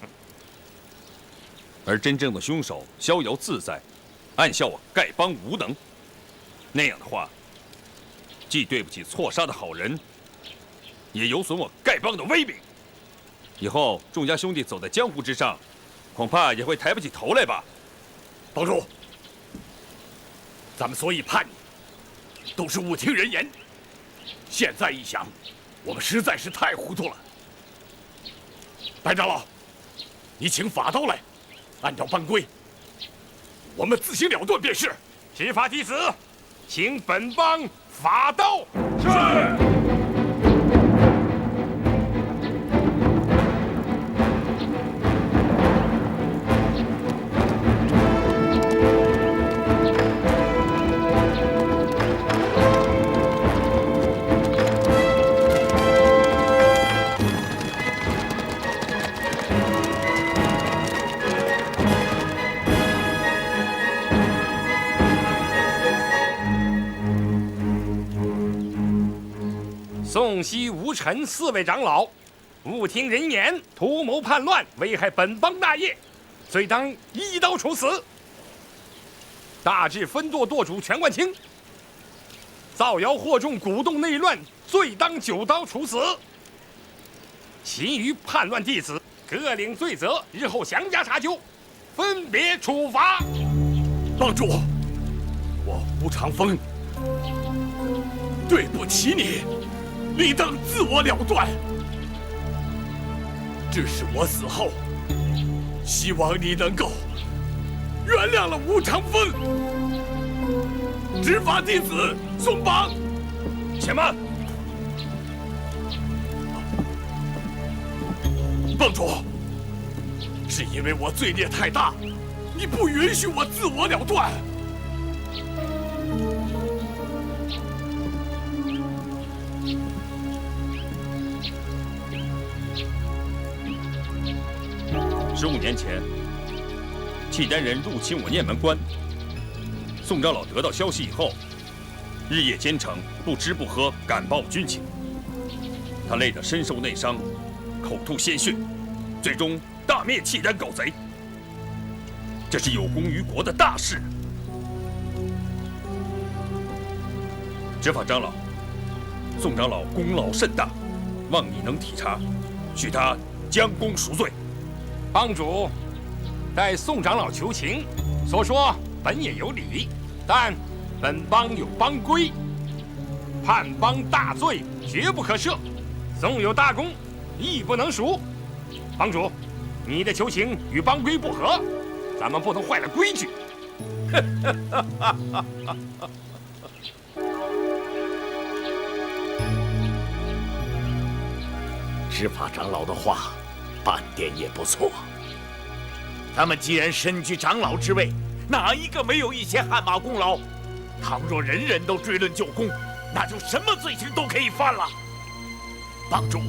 而真正的凶手逍遥自在，暗笑我丐帮无能，那样的话，既对不起错杀的好人，也有损我丐帮的威名。以后众家兄弟走在江湖之上，恐怕也会抬不起头来吧。帮主，咱们所以叛你，都是误听人言。现在一想，我们实在是太糊涂了。白长老，你请法刀来，按照班规，我们自行了断便是。执法弟子，请本帮法刀。是。宋西、吴尘4位长老，误听人言，图谋叛乱，危害本帮大业，罪当一刀处死。大至分舵舵主全冠清，造谣惑众，鼓动内乱，罪当9刀处死。其余叛乱弟子各领罪责，日后详加查究，分别处罚。帮主，我吴长风对不起你，理当自我了断。只是我死后，希望你能够原谅了吴长风。执法弟子宋邦，且慢。帮主，是因为我罪孽太大，你不允许我自我了断。15年前，契丹人入侵我雁门关，宋长老得到消息以后，日夜兼程，不吃不喝，赶报军情。他累得身受内伤，口吐鲜血，最终大灭契丹狗贼。这是有功于国的大事。执法长老，宋长老功劳甚大，望你能体察，许他将功赎罪。帮主，待宋长老求情，所说本也有理，但本帮有帮规，叛帮大罪绝不可赦，纵有大功，亦不能赎。帮主，你的求情与帮规不合，咱们不能坏了规矩。执法长老的话半点也不错。他们既然身居长老之位，哪一个没有一些汗马功劳？倘若人人都追论旧功，那就什么罪行都可以犯了。帮主，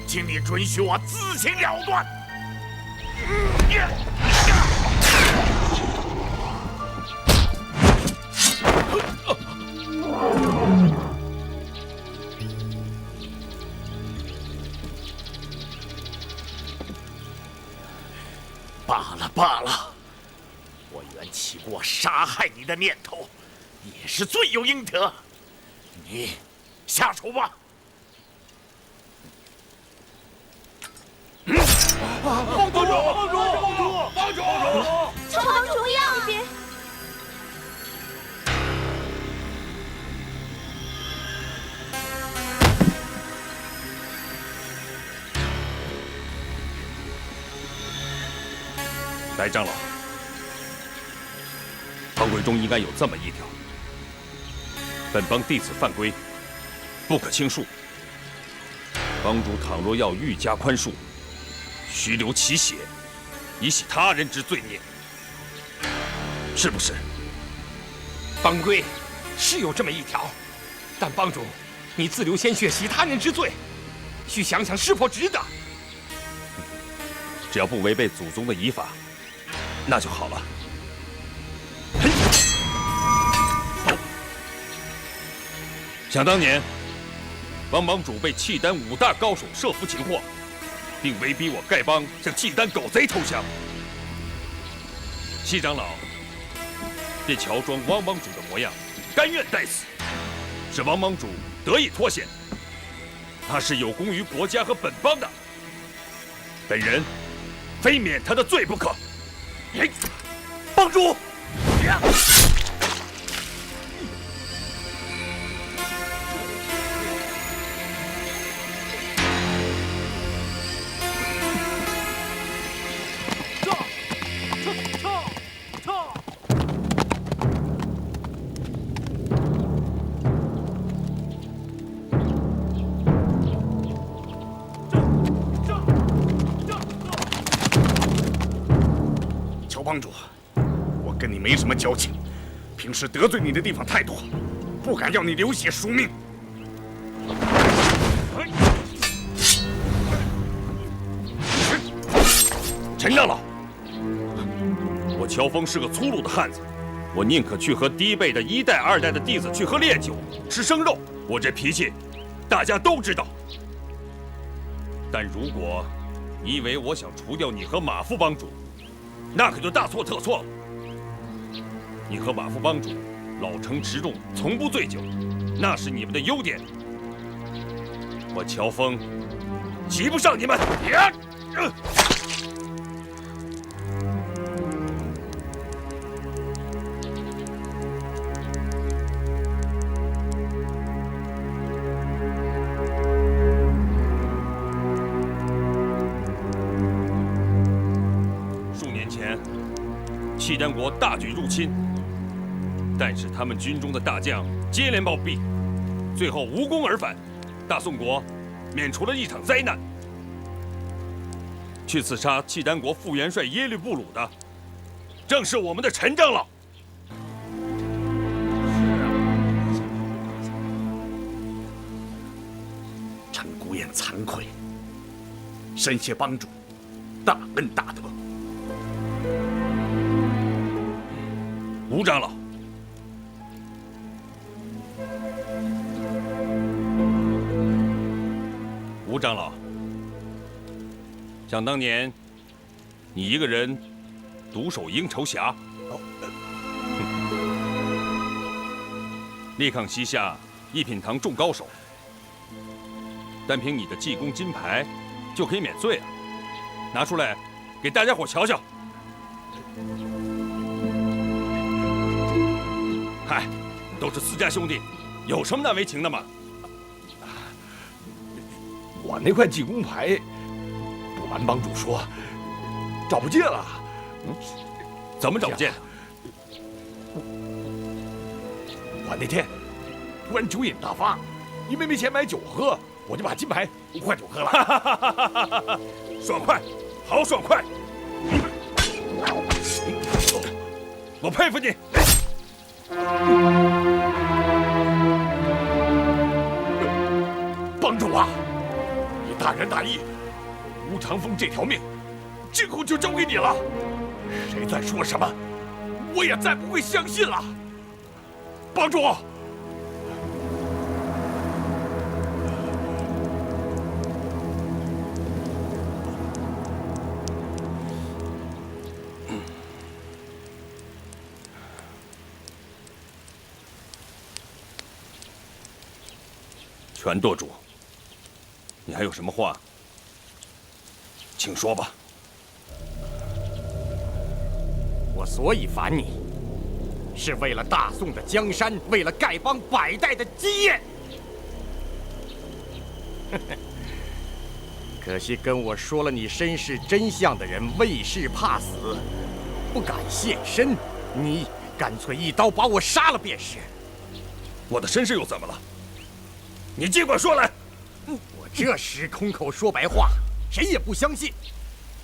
请你准许我自行了断。罢了，我原起过杀害你的念头，也是罪有应得。你下手吧。帮主，求帮主呀！别！白长老，帮规中应该有这么一条：本帮弟子犯规，不可轻恕。帮主倘若要愈加宽恕，须流其血，以洗他人之罪孽，是不是？帮规是有这么一条，但帮主，你自流鲜血洗他人之罪，需想想是否值得。只要不违背祖宗的遗法，那就好了。想当年，王帮主被契丹5大高手设伏擒获，并威逼我丐帮向契丹狗贼投降。西长老便乔装王帮主的模样，甘愿待死，使王帮主得以脱险。他是有功于国家和本邦的，本人非免他的罪不可。帮主！乔帮主，我跟你没什么交情，平时得罪你的地方太多，不敢要你流血赎命。陈长老，我乔峰是个粗鲁的汉子，我宁可去和低辈的1代、2代的弟子去喝烈酒，吃生肉。我这脾气，大家都知道。但如果你以为我想除掉你和马副帮主，那可就大错特错了。你和马副帮主老成持重，从不醉酒，那是你们的优点。我乔峰及不上你们。契丹国大举入侵，但是他们军中的大将接连暴毙，最后无功而返，大宋国免除了一场灾难。去刺杀契丹国副元帅耶律布鲁的，正是我们的陈长老。陈孤雁惭愧，深谢帮主大恩大德。吴长老，吴长老，想当年，你一个人独守鹰巢峡，力抗西夏一品堂众高手，单凭你的济公金牌就可以免罪啊！拿出来给大家伙瞧瞧。嗨，都是私家兄弟，有什么难为情的吗？我那块济公牌，不瞒帮主说，找不见了。怎么找不见的？我那天突然酒瘾大发，因为没钱买酒喝，我就把金牌换酒喝了。爽快，好爽快！我佩服你。帮主啊，你大仁大义，吴长风这条命，今后就交给你了。谁再说什么，我也再不会相信了。帮主。全舵主，你还有什么话，请说吧。我所以烦你，是为了大宋的江山，为了丐帮100代的基业。可惜跟我说了你身世真相的人为事怕死，不敢现身，你干脆一刀把我杀了便是。我的身世又怎么了？你尽管说来。我这时空口说白话，谁也不相信。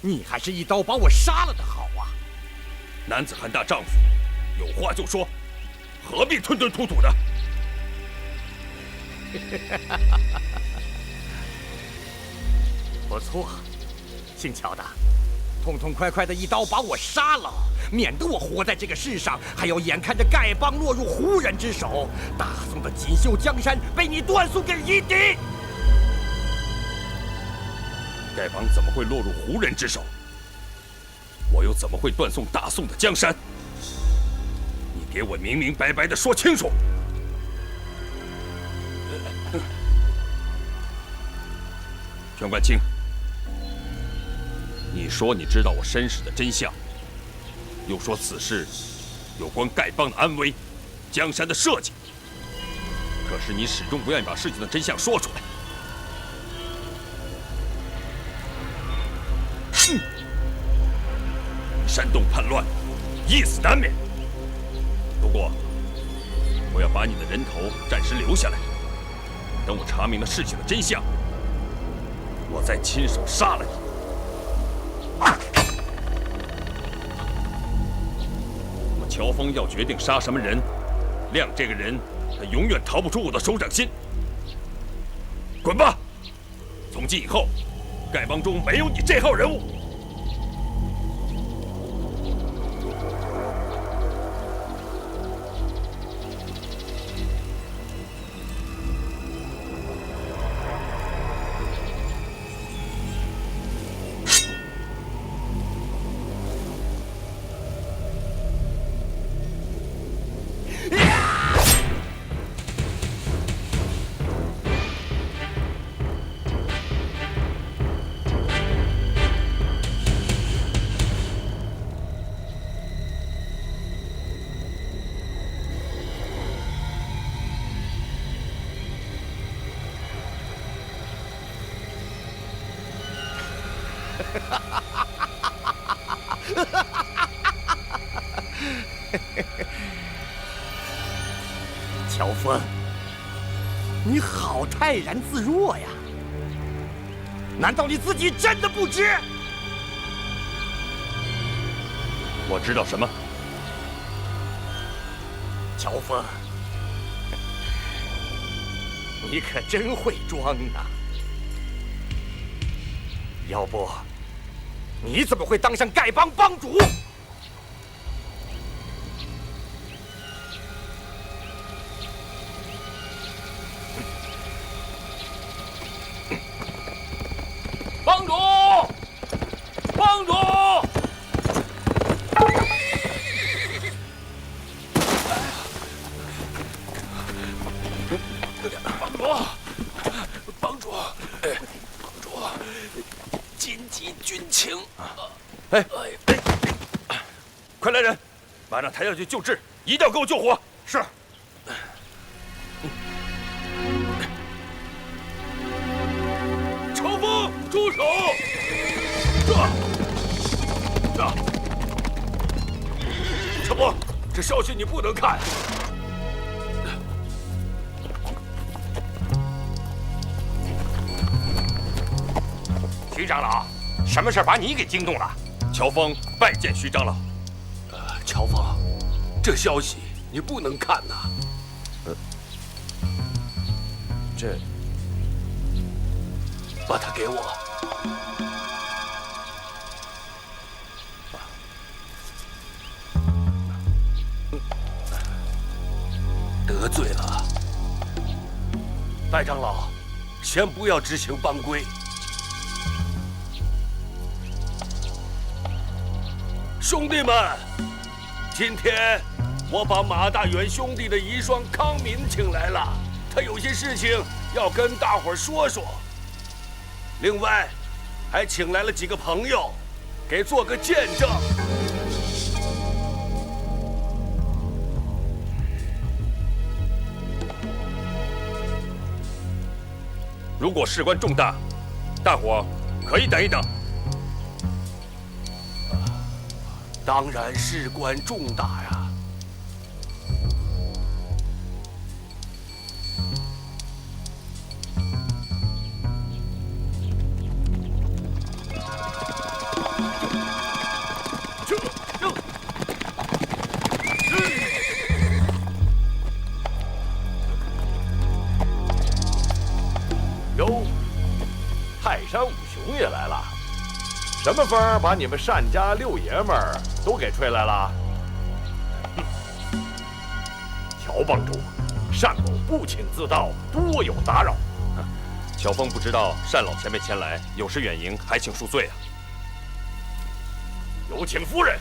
你还是一刀把我杀了的好啊！男子汉大丈夫，有话就说，何必吞吞吐吐的？不错，姓乔的，痛痛快快的一刀把我杀了，免得我活在这个世上，还要眼看着丐帮落入胡人之手，大宋的锦绣江山被你断送给夷狄。丐帮怎么会落入胡人之手？我又怎么会断送大宋的江山？你给我明明白白的说清楚！权冠清，你说你知道我身世的真相，又说此事有关丐帮的安危、江山的设计，可是你始终不愿意把事情的真相说出来。煽动叛乱，一死难免。不过，我要把你的人头暂时留下来，等我查明了事情的真相，我再亲手杀了你。那么乔峰要决定杀什么人，亮这个人，他永远逃不出我的手掌心。滚吧！从今以后，丐帮中没有你这号人物。乔峰，你好泰然自若呀！难道你自己真的不知？我知道什么？乔峰，你可真会装啊！要不，你怎么会当上丐帮帮主？帮主，帮主！帮主，紧急军情！哎，快来人，马上抬下去救治，一定要给我救活！是。乔峰，住手！陈波，这消息你不能看。徐长老，什么事把你给惊动了？乔峰拜见徐长老。乔峰，这消息你不能看呐。这，把它给我。得罪了，戴长老，先不要执行帮规。兄弟们，今天我把马大元兄弟的遗孀康敏请来了，他有些事情要跟大伙儿说说。另外，还请来了几个朋友，给做个见证。如果事关重大，大伙可以等一等。当然事关重大呀！哟，泰山五雄也来了。什么风把你们单家六爷们儿都给吹来了？乔帮主，单某不请自到，多有打扰。乔峰不知道单老前辈前来，有失远迎，还请恕罪啊。有请夫人。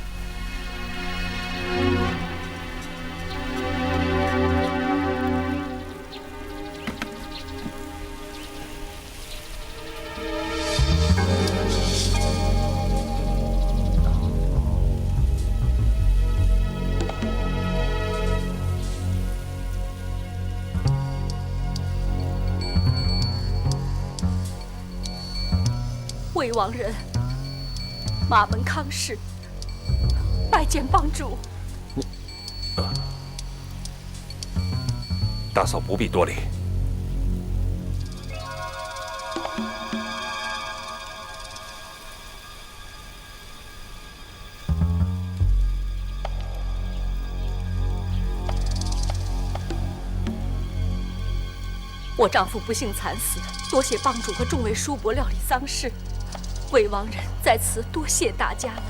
魏王人，马门康氏，拜见帮主。大嫂不必多礼。我丈夫不幸惨死，多谢帮主和众位叔伯料理丧事。魏王人在此多谢大家了。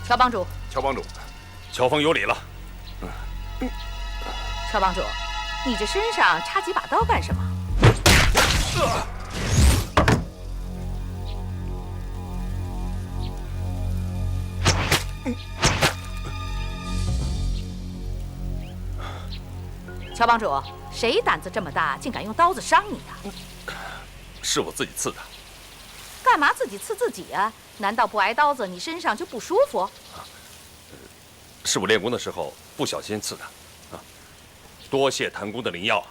乔帮主，乔帮主，乔峰有礼了。乔帮主，你这身上插几把刀干什么？乔帮主，谁胆子这么大，竟敢用刀子伤你呀？是我自己刺的。干嘛自己刺自己啊？难道不挨刀子，你身上就不舒服？是我练功的时候不小心刺的。多谢谭公的灵药。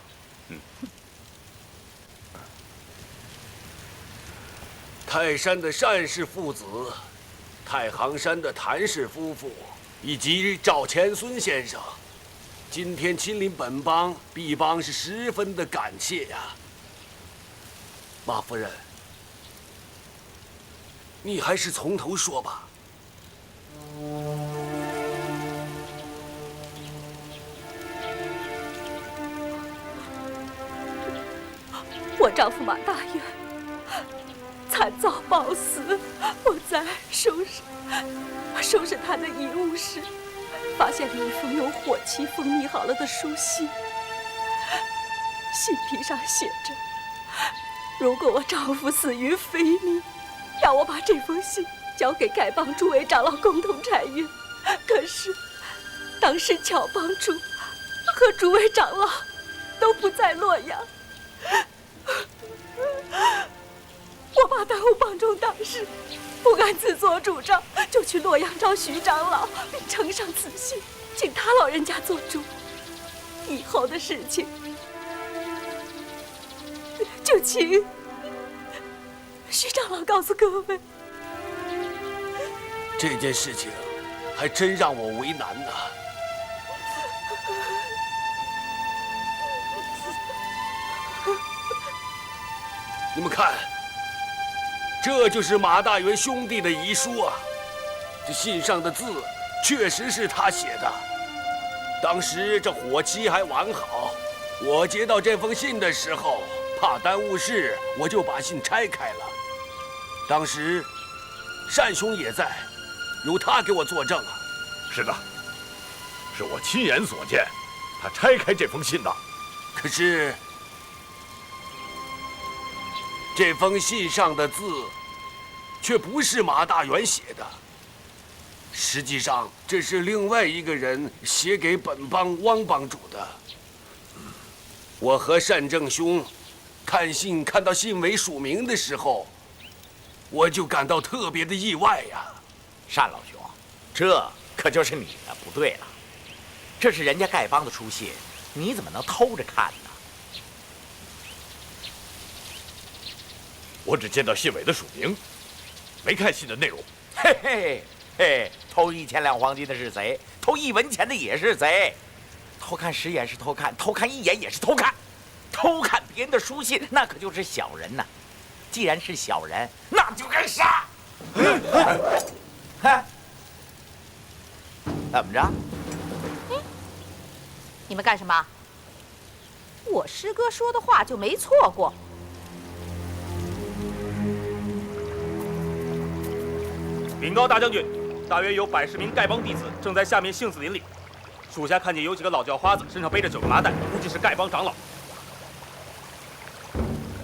泰山的单氏父子，太行山的谭氏夫妇，以及赵钱孙先生，今天亲临本邦，毕邦是十分的感谢呀。马夫人，你还是从头说吧。我丈夫马大元惨遭暴死，我在收拾他的遗物时，发现了一封用火漆封密好了的书信。信皮上写着：如果我丈夫死于非命，要我把这封信交给丐帮诸位长老共同查阅。可是当时乔帮主和诸位长老都不在洛阳，我怕耽误帮中大事，不敢自作主张，就去洛阳找徐长老，并呈上此信，请他老人家做主。以后的事情，就请徐长老告诉各位。这件事情还真让我为难呐。你们看，这就是马大元兄弟的遗书啊。这信上的字确实是他写的。当时这火漆还完好，我接到这封信的时候，怕耽误事，我就把信拆开了。当时单兄也在，由他给我作证啊。是的，是我亲眼所见，他拆开这封信的。可是这封信上的字却不是马大元写的，实际上这是另外一个人写给本帮汪帮主的。我和单正兄看信看到信尾署名的时候，我就感到特别的意外呀。单老兄，这可就是你的不对了，这是人家丐帮的书信，你怎么能偷着看呢？我只见到信尾的署名，没看信的内容。嘿嘿嘿，偷1000两黄金的是贼，偷1文钱的也是贼，偷看10眼是偷看，偷看1眼也是偷看，偷看别人的书信那可就是小人呐。既然是小人，那就该杀。怎么着？你们干什么？我师哥说的话就没错过。禀告大将军，大约有110名丐帮弟子正在下面杏子林里。属下看见有几个老叫花子身上背着9个麻袋，估计是丐帮长老。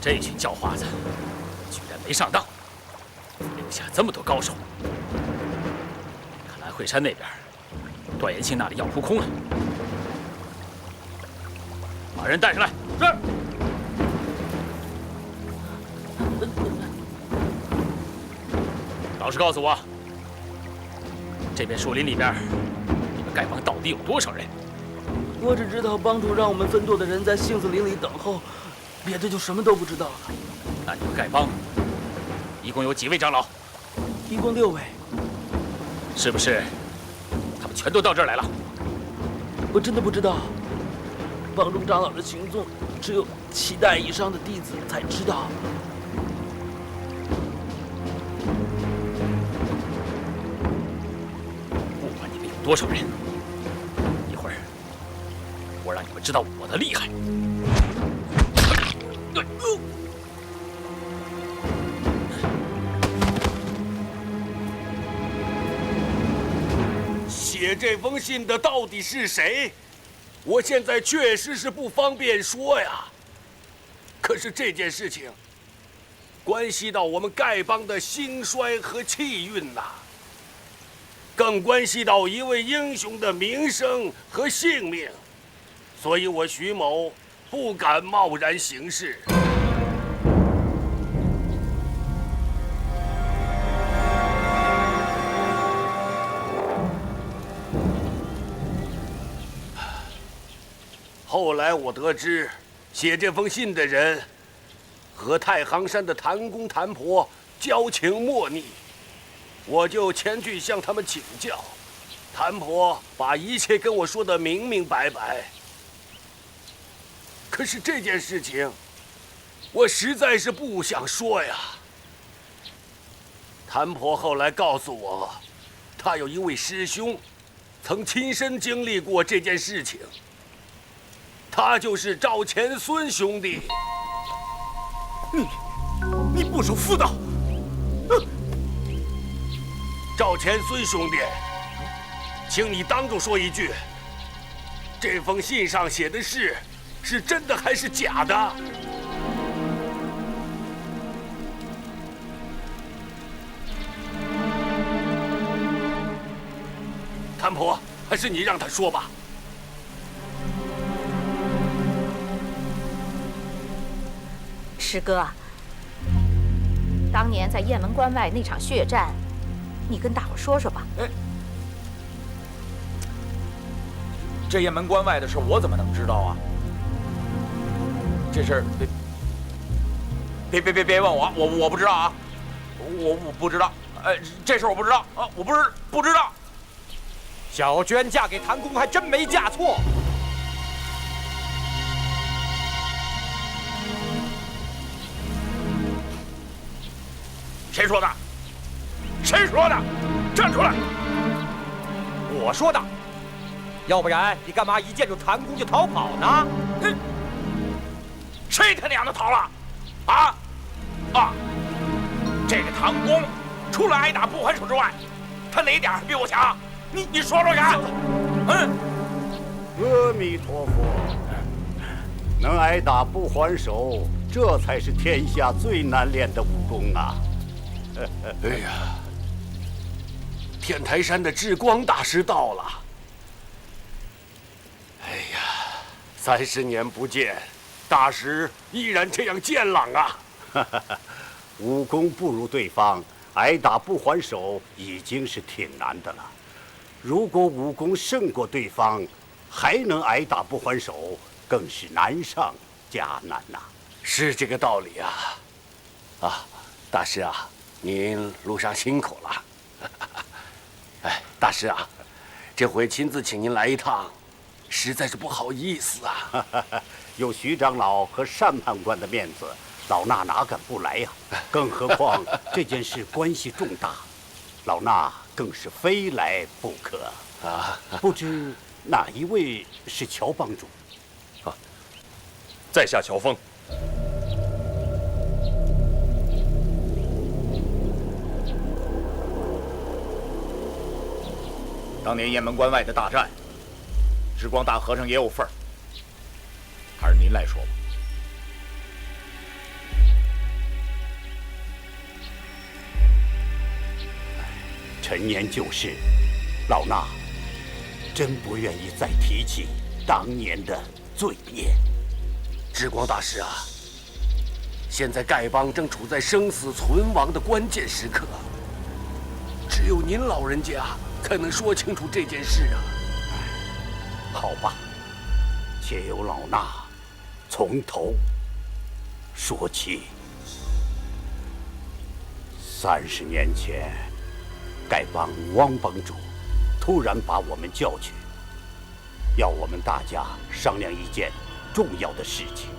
这群叫花子居然没上当，留下这么多高手。看来惠山那边段延庆那里要扑空了。把人带上来。是。老实告诉我，这片树林里边，你们丐帮到底有多少人？我只知道帮主让我们分舵的人在杏子林里等候，别的就什么都不知道了。那你们丐帮一共有几位长老？一共6位。是不是他们全都到这儿来了？我真的不知道，帮中长老的行踪只有7代以上的弟子才知道。不管你们有多少人，一会儿我让你们知道我的厉害。写这封信的到底是谁？我现在确实是不方便说呀。可是这件事情关系到我们丐帮的兴衰和气运呐，更关系到一位英雄的名声和性命，所以我徐某不敢贸然行事。后来我得知，写这封信的人和太行山的谭公谭婆交情莫逆，我就前去向他们请教。谭婆把一切跟我说得明明白白。可是这件事情，我实在是不想说呀。谭婆后来告诉我，她有一位师兄，曾亲身经历过这件事情。他就是赵钱孙兄弟。你不守妇道！赵钱孙兄弟，请你当众说一句，这封信上写的是真的还是假的？谭婆，还是你让他说吧。师哥，当年在雁门关外那场血战，你跟大伙说说吧。这雁门关外的事，我怎么能知道啊？这事儿别问我，我不知道啊，我不知道。这事我不知道啊，我不知道。小娟嫁给谭公还真没嫁错。谁说的？谁说的？站出来！我说的。要不然你干嘛一见着谭公就逃跑呢？谁他娘的逃了？啊！这个谭公除了挨打不还手之外，他哪点比我强？你说说看。阿弥陀佛，能挨打不还手，这才是天下最难练的武功啊！哎呀，天台山的智光大师到了！哎呀，30年不见，大师依然这样健朗啊！武功不如对方，挨打不还手已经是挺难的了。如果武功胜过对方，还能挨打不还手，更是难上加难呐。是这个道理啊！大师啊！您路上辛苦了。哎，大师啊，这回亲自请您来一趟，实在是不好意思啊。有徐长老和单判官的面子，老衲哪敢不来呀？更何况这件事关系重大，老衲更是非来不可啊！不知哪一位是乔帮主？在下乔峰。当年雁门关外的大战，智光大和尚也有份儿，还是您来说吧。陈年旧事，老衲真不愿意再提起当年的罪孽。智光大师啊，现在丐帮正处在生死存亡的关键时刻，只有您老人家才能说清楚这件事啊。好吧，且由老衲从头说起。30年前，丐帮汪帮主突然把我们叫去，要我们大家商量一件重要的事情。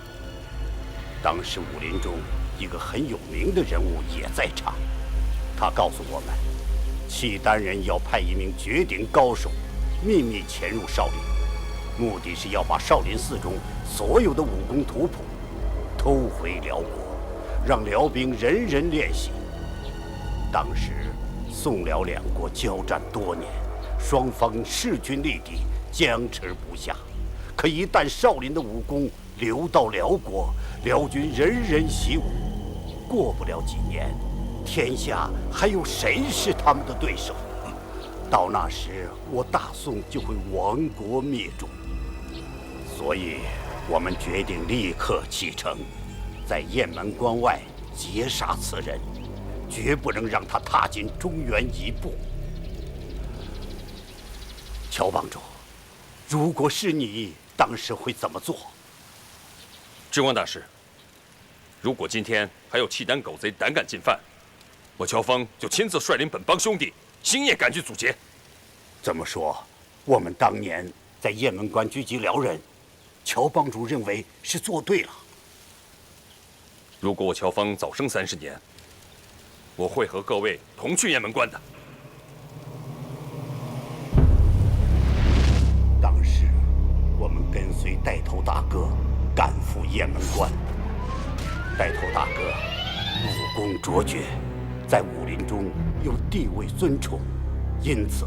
当时武林中一个很有名的人物也在场，他告诉我们，契丹人要派一名绝顶高手秘密潜入少林，目的是要把少林寺中所有的武功图谱偷回辽国，让辽兵人人练习。当时宋辽两国交战多年，双方势均力敌，僵持不下。可一旦少林的武功流到辽国，辽军人人习武，过不了几年，天下还有谁是他们的对手？到那时，我大宋就会亡国灭种。所以，我们决定立刻启程，在雁门关外截杀此人，绝不能让他踏进中原一步。乔帮主，如果是你，当时会怎么做？智光大师，如果今天还有契丹狗贼胆敢进犯，我乔峰就亲自率领本帮兄弟，星夜赶去阻截。这么说，我们当年在雁门关狙击辽人，乔帮主认为是做对了。如果我乔峰早生30年，我会和各位同去雁门关的。当时我们跟随带头大哥赶赴雁门关，带头大哥武功卓绝，在武林中有地位尊崇，因此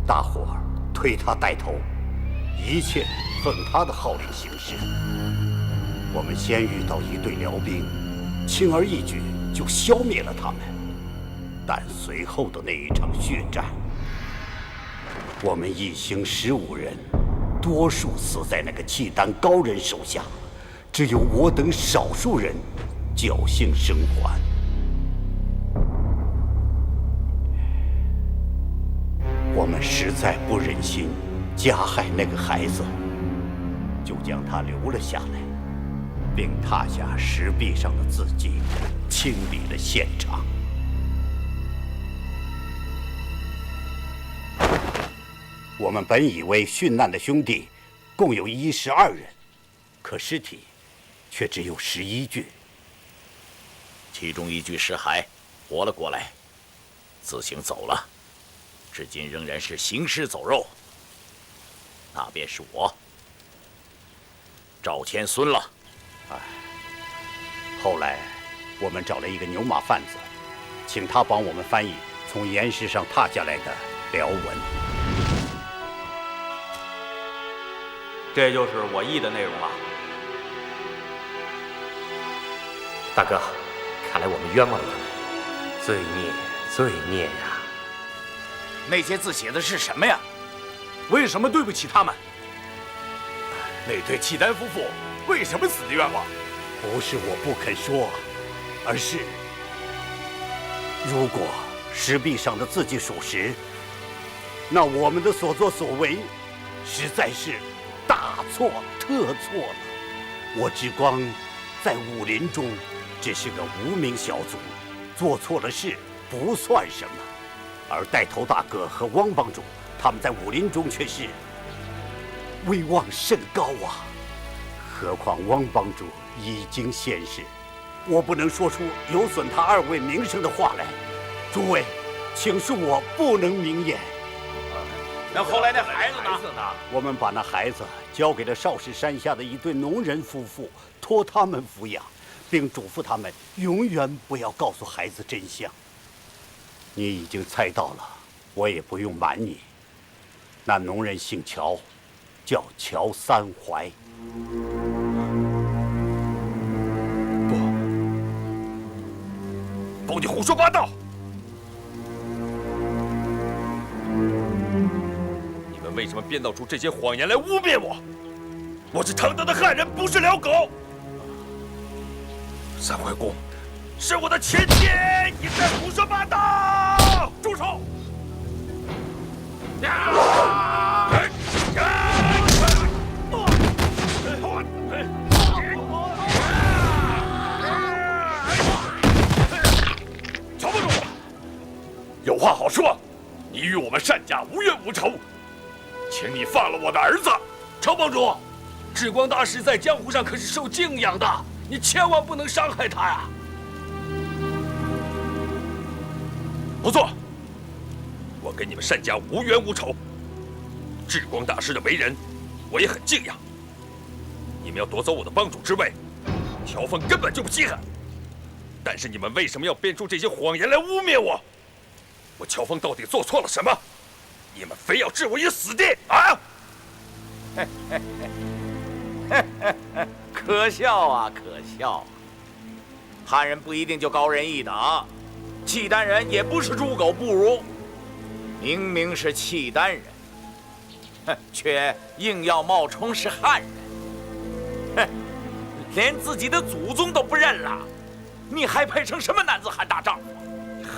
大伙儿推他带头，一切奉他的号令行事。我们先遇到一队辽兵，轻而易举就消灭了他们。但随后的那一场血战，我们一行15人，多数死在那个契丹高人手下，只有我等少数人侥幸生还。我们实在不忍心加害那个孩子，就将他留了下来，并踏下石壁上的字迹，清理了现场。我们本以为殉难的兄弟共有12人，可尸体却只有11具，其中1具尸骸活了过来，自行走了，至今仍然是行尸走肉。那便是我，赵千孙了。后来我们找了一个牛马贩子，请他帮我们翻译从岩石上踏下来的辽文。这就是我译的内容了。大哥，看来我们冤枉了他们，罪孽，罪孽呀！那些字写的是什么呀？为什么对不起他们？那对契丹夫妇为什么死的冤枉？不是我不肯说，而是如果石壁上的字迹属实，那我们的所作所为实在是大错特错了。我智光在武林中只是个无名小卒，做错了事不算什么，而带头大哥和汪帮主他们在武林中却是威望甚高啊。何况汪帮主已经现世，我不能说出有损他2位名声的话来。诸位，请恕我不能明言。那后来那孩子呢？我们把那孩子交给了少室山下的一对农人夫妇，托他们抚养，并嘱咐他们永远不要告诉孩子真相。你已经猜到了，我也不用瞒你。那农人姓乔，叫乔三槐。不，你胡说八道！你们为什么编造出这些谎言来污蔑我？我是堂堂的汉人，不是辽狗。三槐公是我的亲戚，你在胡说八道！住手！乔帮主，有话好说，你与我们单家无冤无仇，请你放了我的儿子。乔帮主，智光大师在江湖上可是受敬仰的，你千万不能伤害他呀！不错，我跟你们单家无冤无仇。智光大师的为人，我也很敬仰。你们要夺走我的帮主之位，乔峰根本就不稀罕。但是你们为什么要编出这些谎言来污蔑我？我乔峰到底做错了什么？你们非要置我于死地啊！可笑啊，可笑！汉人不一定就高人一等，契丹人也不是猪狗不如。明明是契丹人，却硬要冒充是汉人，连自己的祖宗都不认了，你还配成什么男子汉大丈夫？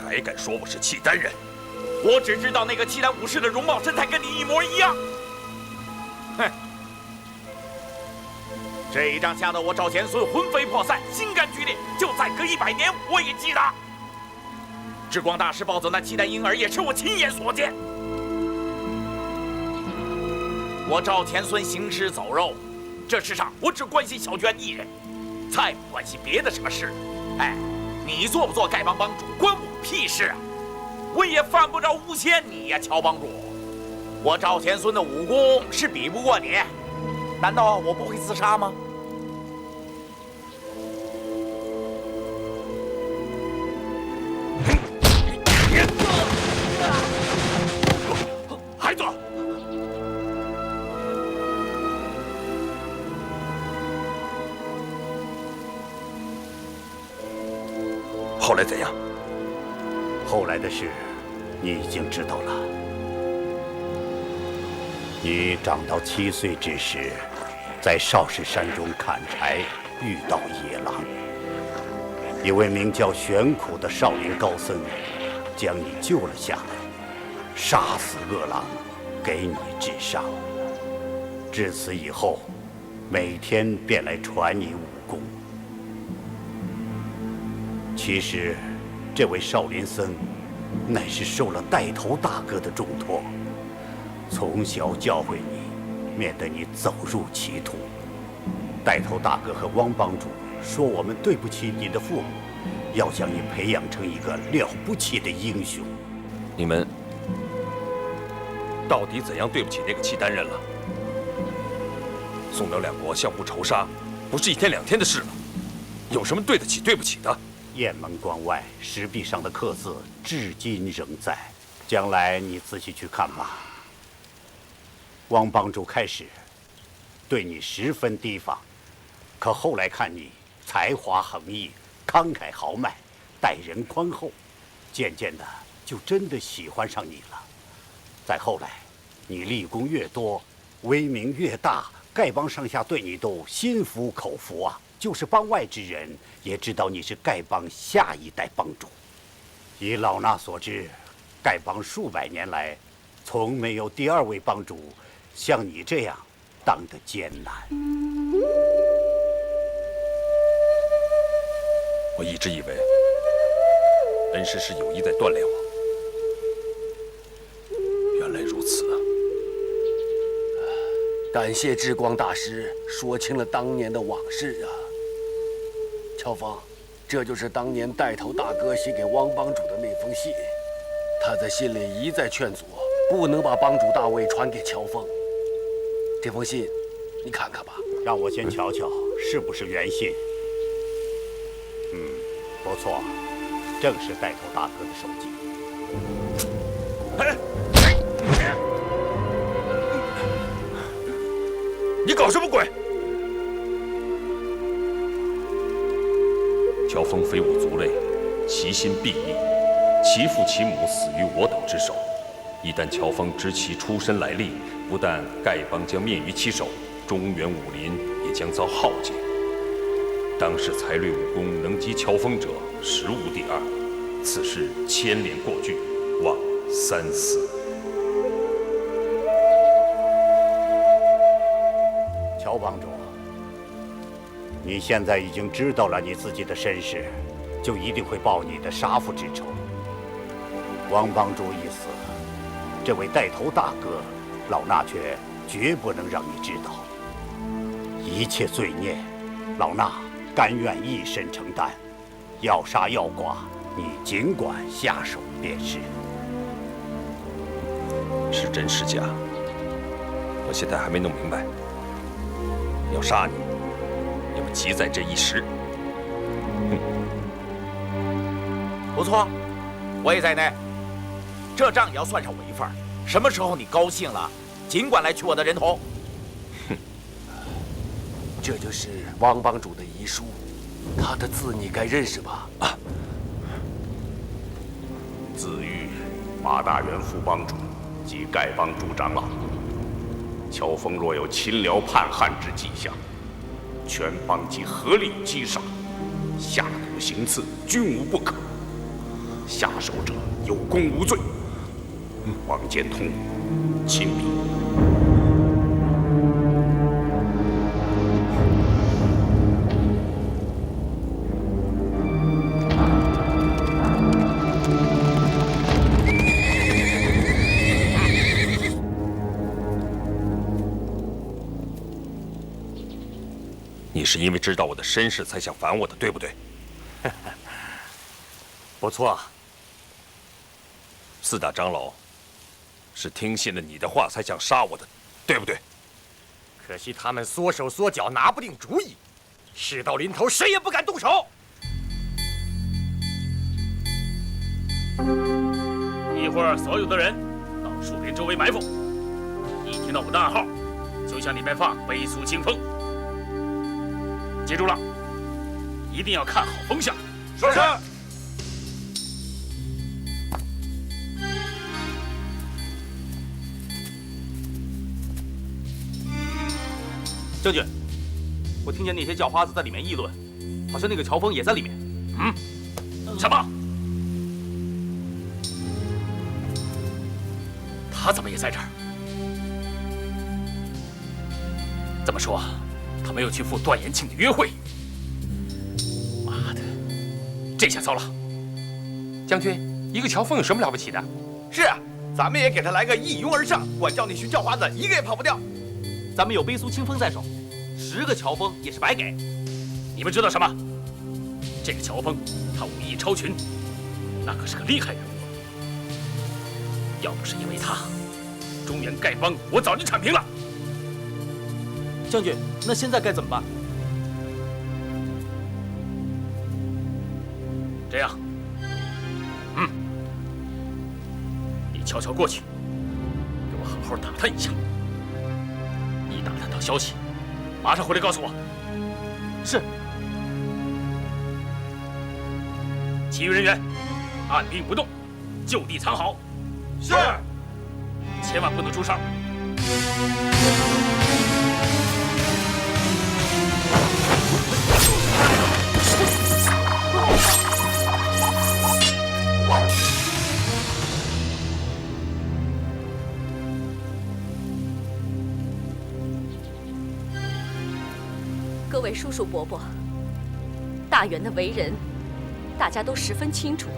还敢说我是契丹人？我只知道那个契丹武士的容貌身材跟你一模一样。哼！这一仗吓得我赵钱孙魂飞魄散，心肝俱裂。就再隔100年，我也记得。智光大师抱走那契丹婴儿，也是我亲眼所见。我赵钱孙行尸走肉，这世上我只关心小娟一人，再不关心别的什么事。哎，你做不做丐帮帮主，关我屁事啊！我也犯不着诬陷你呀，乔帮主。我赵钱孙的武功是比不过你，难道我不会自杀吗？孩子，后来怎样？后来的事，你已经知道了。你长到7岁之时，在少室山中砍柴，遇到野狼。一位名叫玄苦的少林高僧将你救了下来，杀死恶狼，给你治伤。至此以后，每天便来传你武功。其实，这位少林僧乃是受了带头大哥的重托，从小教诲你，免得你走入歧途。带头大哥和汪帮主说我们对不起你的父母，要将你培养成一个了不起的英雄。你们到底怎样对不起那个契丹人了？宋辽两国相互仇杀，不是1天2天的事了，有什么对得起对不起的？雁门关外石壁上的刻字至今仍在，将来你仔细去看吧。汪帮主开始对你十分提防，可后来看你才华横溢，慷慨豪迈，待人宽厚，渐渐的就真的喜欢上你了。再后来，你立功越多，威名越大，丐帮上下对你都心服口服啊。就是帮外之人也知道你是丐帮下一代帮主。以老衲所知，丐帮数百年来，从没有第2位帮主像你这样当得艰难。我一直以为恩师是有意在锻炼我，原来如此啊！感谢智光大师说清了当年的往事啊。乔峰，这就是当年带头大哥写给汪帮主的那封信。他在信里一再劝阻，不能把帮主大位传给乔峰。这封信，你看看吧。让我先瞧瞧是不是原信？不错，正是带头大哥的手机。你搞什么鬼？乔峰非我族类，其心必异，其父其母死于我等之手。一旦乔峰知其出身来历，不但丐帮将灭于其手，中原武林也将遭浩劫。当世才略武功能及乔峰者，实无第二。此事牵连过巨，望三思。乔帮主，你现在已经知道了你自己的身世，就一定会报你的杀父之仇。王帮主一死，这位带头大哥，老衲却绝不能让你知道。一切罪孽，老衲甘愿一身承担。要杀要剐，你尽管下手便是。是真是假，我现在还没弄明白。要杀你，也不急在这一时。不错，我也在内。这账也要算上我一份。什么时候你高兴了，尽管来取我的人头。这就是汪帮主的遗书，他的字你该认识吧？自喻马大元副帮主及丐帮主长老。乔峰若有亲辽叛汉之迹象，全帮即合力击杀，下毒行刺，均无不可。下手者有功无罪，王建通亲笔。你是因为知道我的身世才想反我的，对不对？不错。四大长老是听信了你的话才想杀我的，对不对？可惜他们缩手缩脚，拿不定主意。事到临头，谁也不敢动手。一会儿，所有的人到树林周围埋伏。一听到我的暗号，就向里面放飞速清风。记住了，一定要看好风向。是。将军，我听见那些叫花子在里面议论，好像那个乔峰也在里面。什么？他怎么也在这儿？这么说，他没有去赴段延庆的约会。妈的，这下糟了！将军，一个乔峰有什么了不起的？是啊，咱们也给他来个一拥而上，管教那群叫花子一个也跑不掉。咱们有飞苏清风在手，10个乔峰也是白给。你们知道什么？这个乔峰，他武艺超群，那可是个厉害人物。要不是因为他，中原丐帮我早就铲平了。将军，那现在该怎么办？这样，你悄悄过去，给我好好打探一下。一打探到消息，马上回来告诉我。是。其余人员按兵不动，就地藏好。是。千万不能出声。各位叔叔伯伯，大元的为人，大家都十分清楚。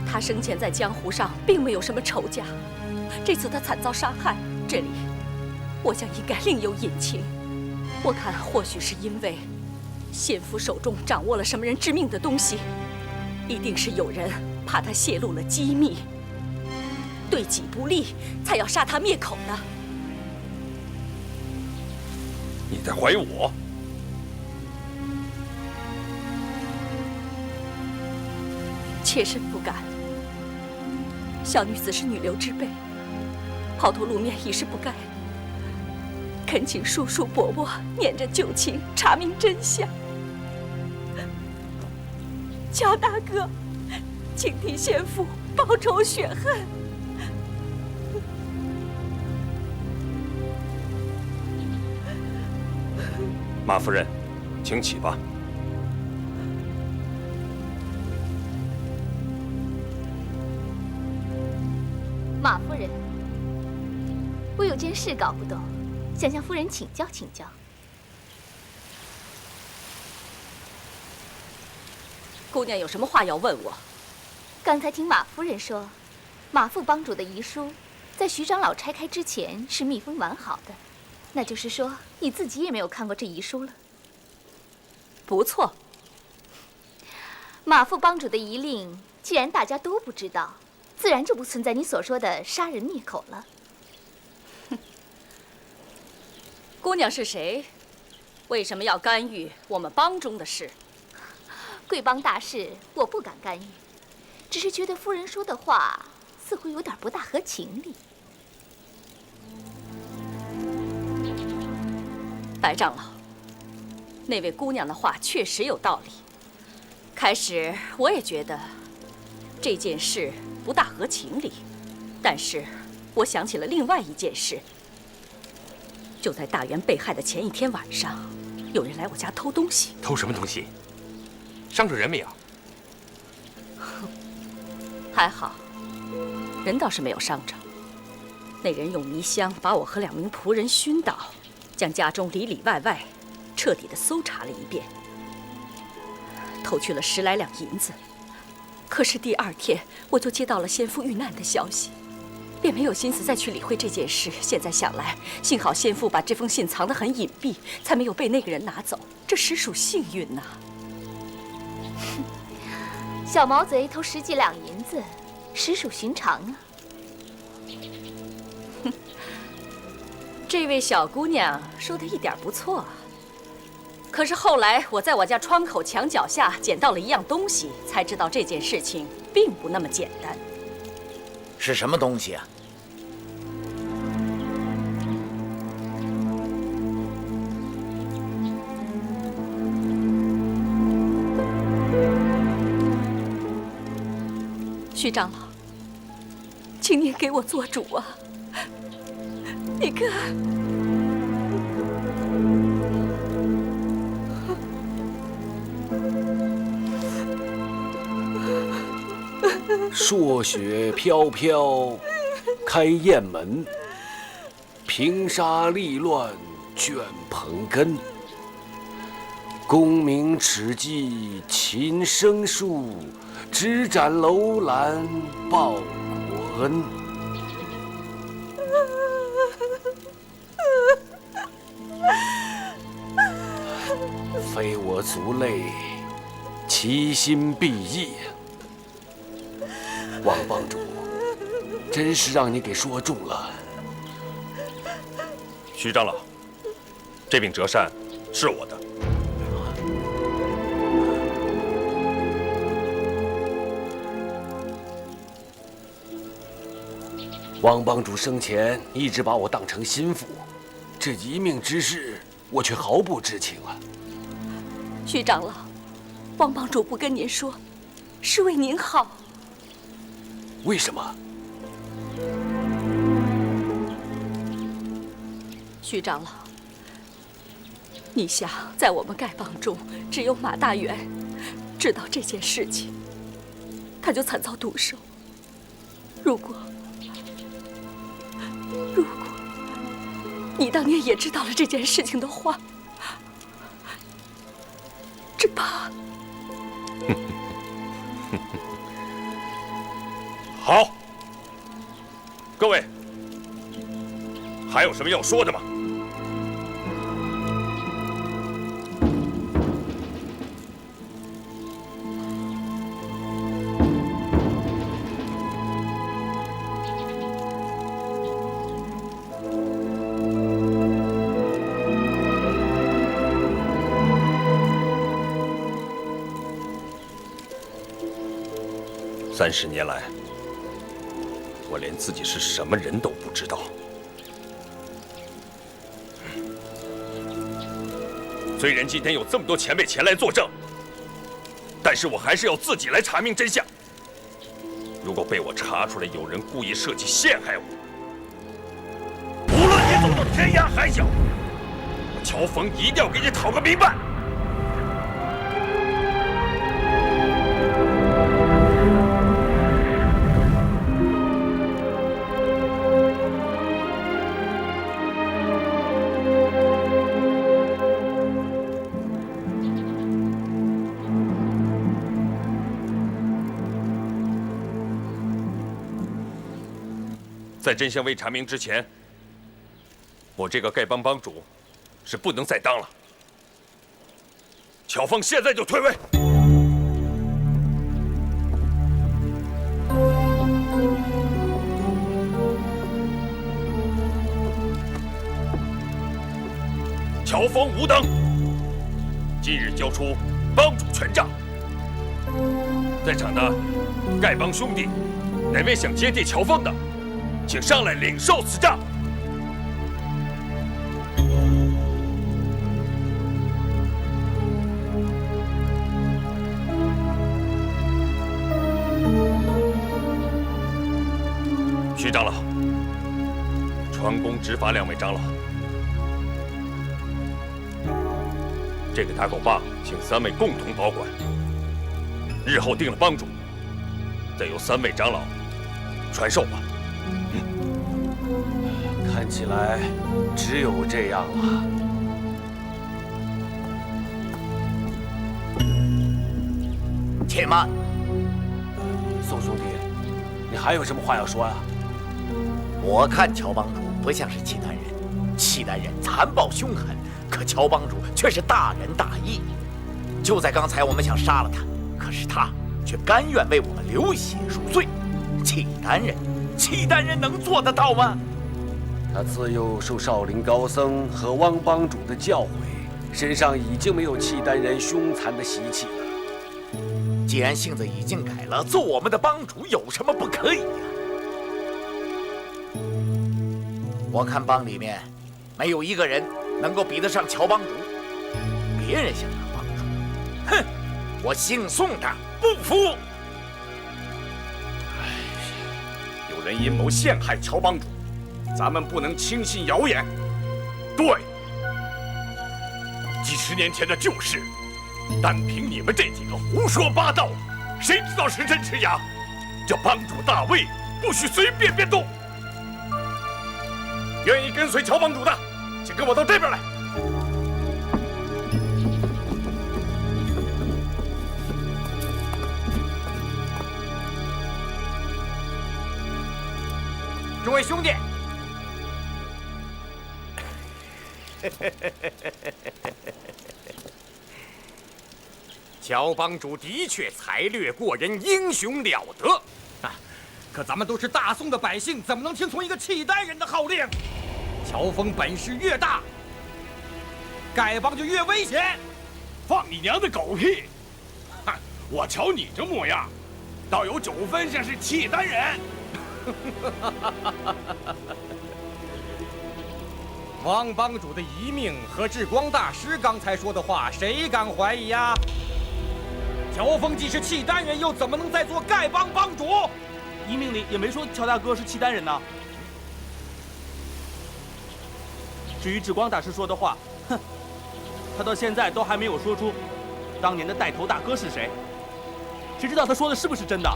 他生前在江湖上并没有什么仇家，这次他惨遭杀害，这里我想应该另有隐情。我看或许是因为县府手中掌握了什么人致命的东西，一定是有人怕他泄露了机密，对己不利，才要杀他灭口的。你在怀疑我？妾身不敢。小女子是女流之辈，抛头露面已是不该。恳请叔叔伯伯念着旧情，查明真相。乔大哥，请替先父报仇雪恨。马夫人，请起吧。马夫人，我有件事搞不懂，想向夫人请教请教。姑娘有什么话要问我？刚才听马夫人说，马副帮主的遗书在徐长老拆开之前是密封完好的，那就是说你自己也没有看过这遗书了。不错。马副帮主的遗令，既然大家都不知道，自然就不存在你所说的杀人灭口了。姑娘是谁？为什么要干预我们帮中的事？贵帮大事，我不敢干预，只是觉得夫人说的话似乎有点不大合情理。白长老，那位姑娘的话确实有道理。开始我也觉得这件事不大合情理，但是我想起了另外一件事。就在大元被害的前一天晚上，有人来我家偷东西。偷什么东西？伤着人没有？还好，人倒是没有伤着。那人用迷香把我和2名仆人熏倒，将家中里里外外彻底的搜查了一遍，偷去了10来两银子。可是第2天我就接到了先父遇难的消息，便没有心思再去理会这件事。现在想来，幸好先父把这封信藏得很隐蔽，才没有被那个人拿走，这实属幸运呐。小毛贼偷10几两银子，实属寻常啊。这位小姑娘说的一点不错，可是后来我在我家窗口墙角下捡到了一样东西，才知道这件事情并不那么简单。是什么东西啊？徐长老，请您给我做主啊！你看，朔雪飘飘，开雁门；平沙立乱，卷蓬根。功名齿迹勤生树，只斩楼兰报国恩。非我族类，其心必异。王帮主，真是让你给说中了。徐长老，这柄折扇是我的。王帮主生前一直把我当成心腹，这一命之事，我却毫不知情啊。徐长老，王帮主不跟您说，是为您好。为什么？徐长老，你想，在我们丐帮中，只有马大元知道这件事情，他就惨遭毒手。如果你当年也知道了这件事情的话，只怕……好，各位，还有什么要说的吗？ 30年来，我连自己是什么人都不知道。虽然今天有这么多前辈前来作证，但是我还是要自己来查明真相。如果被我查出来有人故意设计陷害我，无论你走到天涯海角，我乔峰一定要给你讨个明白。在真相未查明之前，我这个丐帮帮主是不能再当了。乔峰现在就退位。乔峰吾等今日交出帮主权杖。在场的丐帮兄弟，哪位想接替乔峰的？请上来领受此杖。徐长老，传功执法2位长老。这个打狗棒，请3位共同保管。日后定了帮主，再由3位长老传授吧。看起来只有这样了。且慢，宋兄弟，你还有什么话要说呀？我看乔帮主不像是契丹人，契丹人残暴凶狠，可乔帮主却是大仁大义。就在刚才，我们想杀了他，可是他却甘愿为我们流血赎罪。契丹人能做得到吗？他自幼受少林高僧和汪帮主的教诲，身上已经没有契丹人凶残的习气了。既然性子已经改了，做我们的帮主有什么不可以呀？我看帮里面没有一个人能够比得上乔帮主。别人想当帮主，哼！我姓宋的不服。有人阴谋陷害乔帮主，咱们不能轻信谣言。对，几10年前的旧事，单凭你们这几个胡说八道，谁知道是真是假？这帮主大位不许随便变动。愿意跟随乔帮主的，请跟我到这边来。诸位兄弟，乔帮主的确才略过人，英雄了得啊！可咱们都是大宋的百姓，怎么能听从一个契丹人的号令？乔峰本事越大，丐帮就越危险。放你娘的狗屁！哼，我瞧你这模样，倒有9分像是契丹人。汪帮主的遗命和智光大师刚才说的话，谁敢怀疑呀？乔峰既是契丹人，又怎么能再做丐帮帮主？遗命里也没说乔大哥是契丹人呢。至于智光大师说的话，哼，他到现在都还没有说出当年的带头大哥是谁，谁知道他说的是不是真的？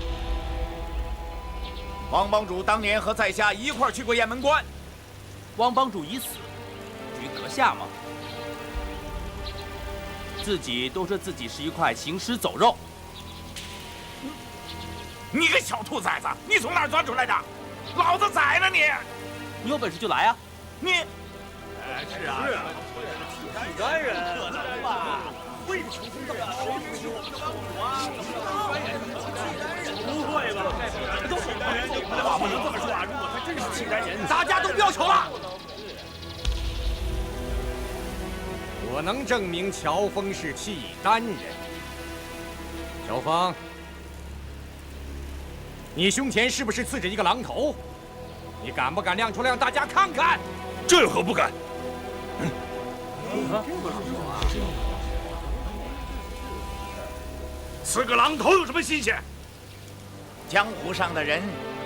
汪帮主当年和在下一块儿去过雁门关。汪帮主已死，至于阁下嘛，自己都说自己是一块行尸走肉。你个小兔崽子，你从哪儿钻出来的？老子宰了你！你有本事就来啊！你，是啊，契丹人可能吧？为什么这么谁没有我们的帮主啊？不会吧？都是契丹人，话不能这么说啊！如果他真是契丹人，大家都不要吵了。我能证明乔峰是契丹人。乔峰，你胸前是不是刺着一个狼头？你敢不敢亮出来让大家看看？这有何不敢？刺个狼头有什么新鲜？江湖上的人，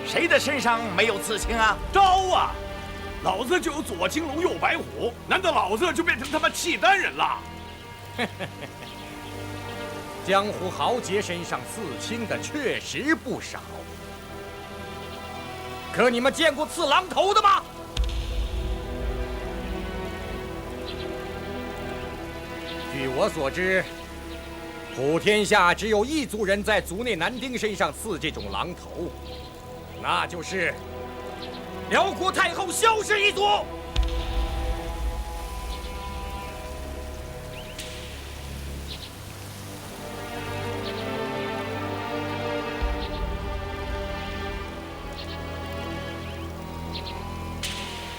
谁的身上没有刺青啊？招啊！老子就有左青龙右白虎，难道老子就变成他妈契丹人了？江湖豪杰身上刺青的确实不少，可你们见过刺狼头的吗？据我所知，普天下只有一族人在族内男丁身上刺这种狼头，那就是辽国太后萧氏一族。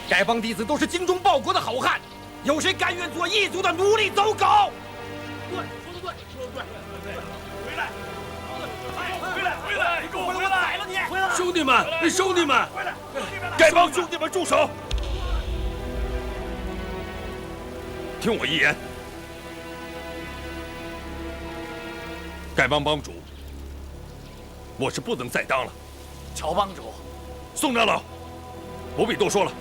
丐帮弟子都是精忠报国的好汉，有谁甘愿做异族的奴隶走狗？对，说的对，说的对，回来，回来，你给我回来！宰了你！兄弟们，兄弟们，丐帮兄弟们住手！听我一言，丐帮帮主，我是不能再当了。乔帮主，宋长老，不必多说了。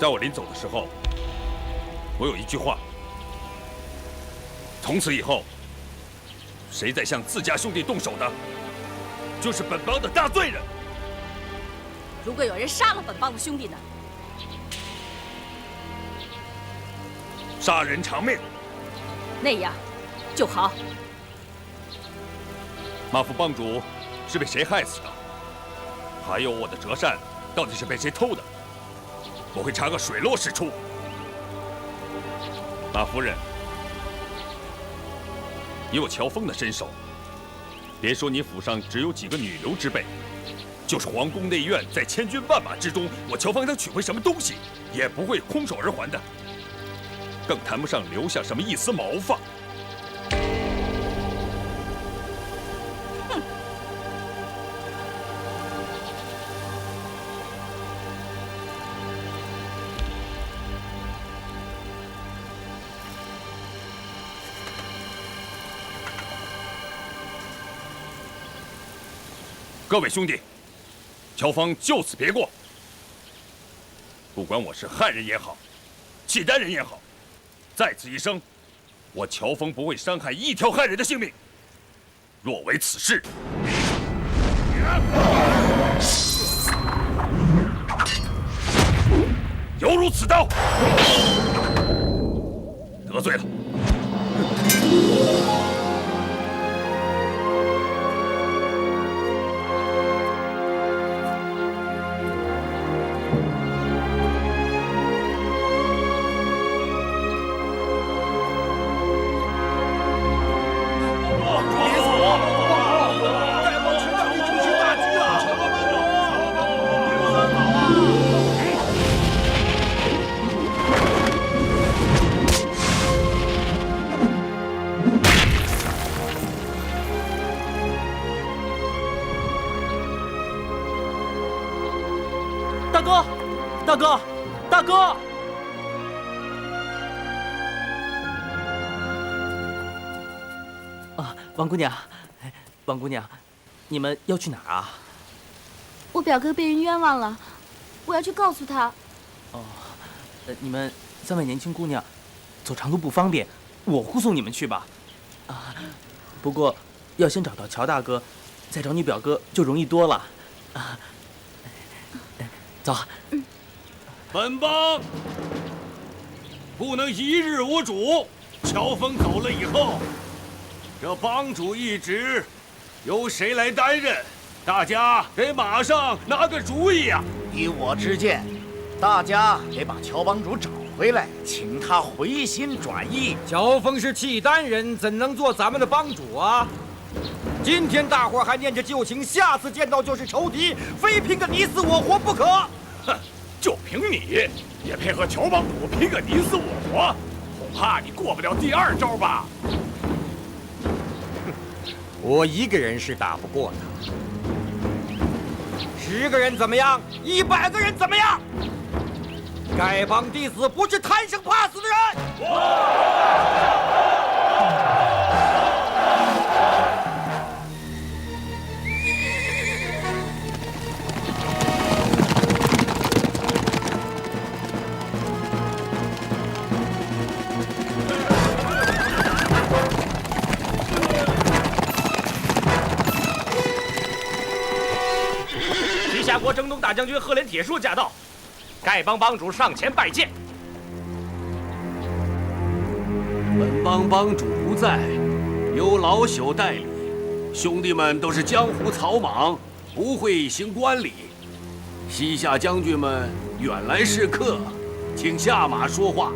在我临走的时候，我有一句话：从此以后，谁再向自家兄弟动手的，就是本帮的大罪人。如果有人杀了本帮的兄弟呢？杀人偿命。那样就好。马副帮主是被谁害死的？还有我的折扇到底是被谁偷的？我会查个水落石出。马夫人，以我乔峰的身手，别说你府上只有几个女流之辈，就是皇宫内院在千军万马之中，我乔峰能取回什么东西，也不会空手而还的，更谈不上留下什么一丝毛发。各位兄弟，乔峰就此别过。不管我是汉人也好，契丹人也好，在此一生，我乔峰不会伤害一条汉人的性命。若为此事，犹如此刀。得罪了。大哥，大哥，大哥！啊，王姑娘，王姑娘，你们要去哪儿啊？我表哥被人冤枉了，我要去告诉他。哦，你们三位年轻姑娘，走长途不方便，我护送你们去吧。啊，不过要先找到乔大哥，再找你表哥就容易多了。啊，走。本帮不能一日无主。乔峰走了以后，这帮主一职由谁来担任？大家得马上拿个主意啊！依我之见，大家得把乔帮主找回来，请他回心转意。乔峰是契丹人，怎能做咱们的帮主啊？今天大伙还念着旧情，下次见到就是仇敌，非拼个你死我活不可。哼，就凭你也配和乔帮主拼个你死我活？恐怕你过不了第二招吧？我一个人是打不过他。10个人怎么样？100个人怎么样？丐帮弟子不是贪生怕死的人。夏国征东大将军赫连铁树驾到，丐帮帮主上前拜见。本帮帮主不在，由老朽代理。兄弟们都是江湖草莽，不会行官礼。西夏将军们远来是客，请下马说话。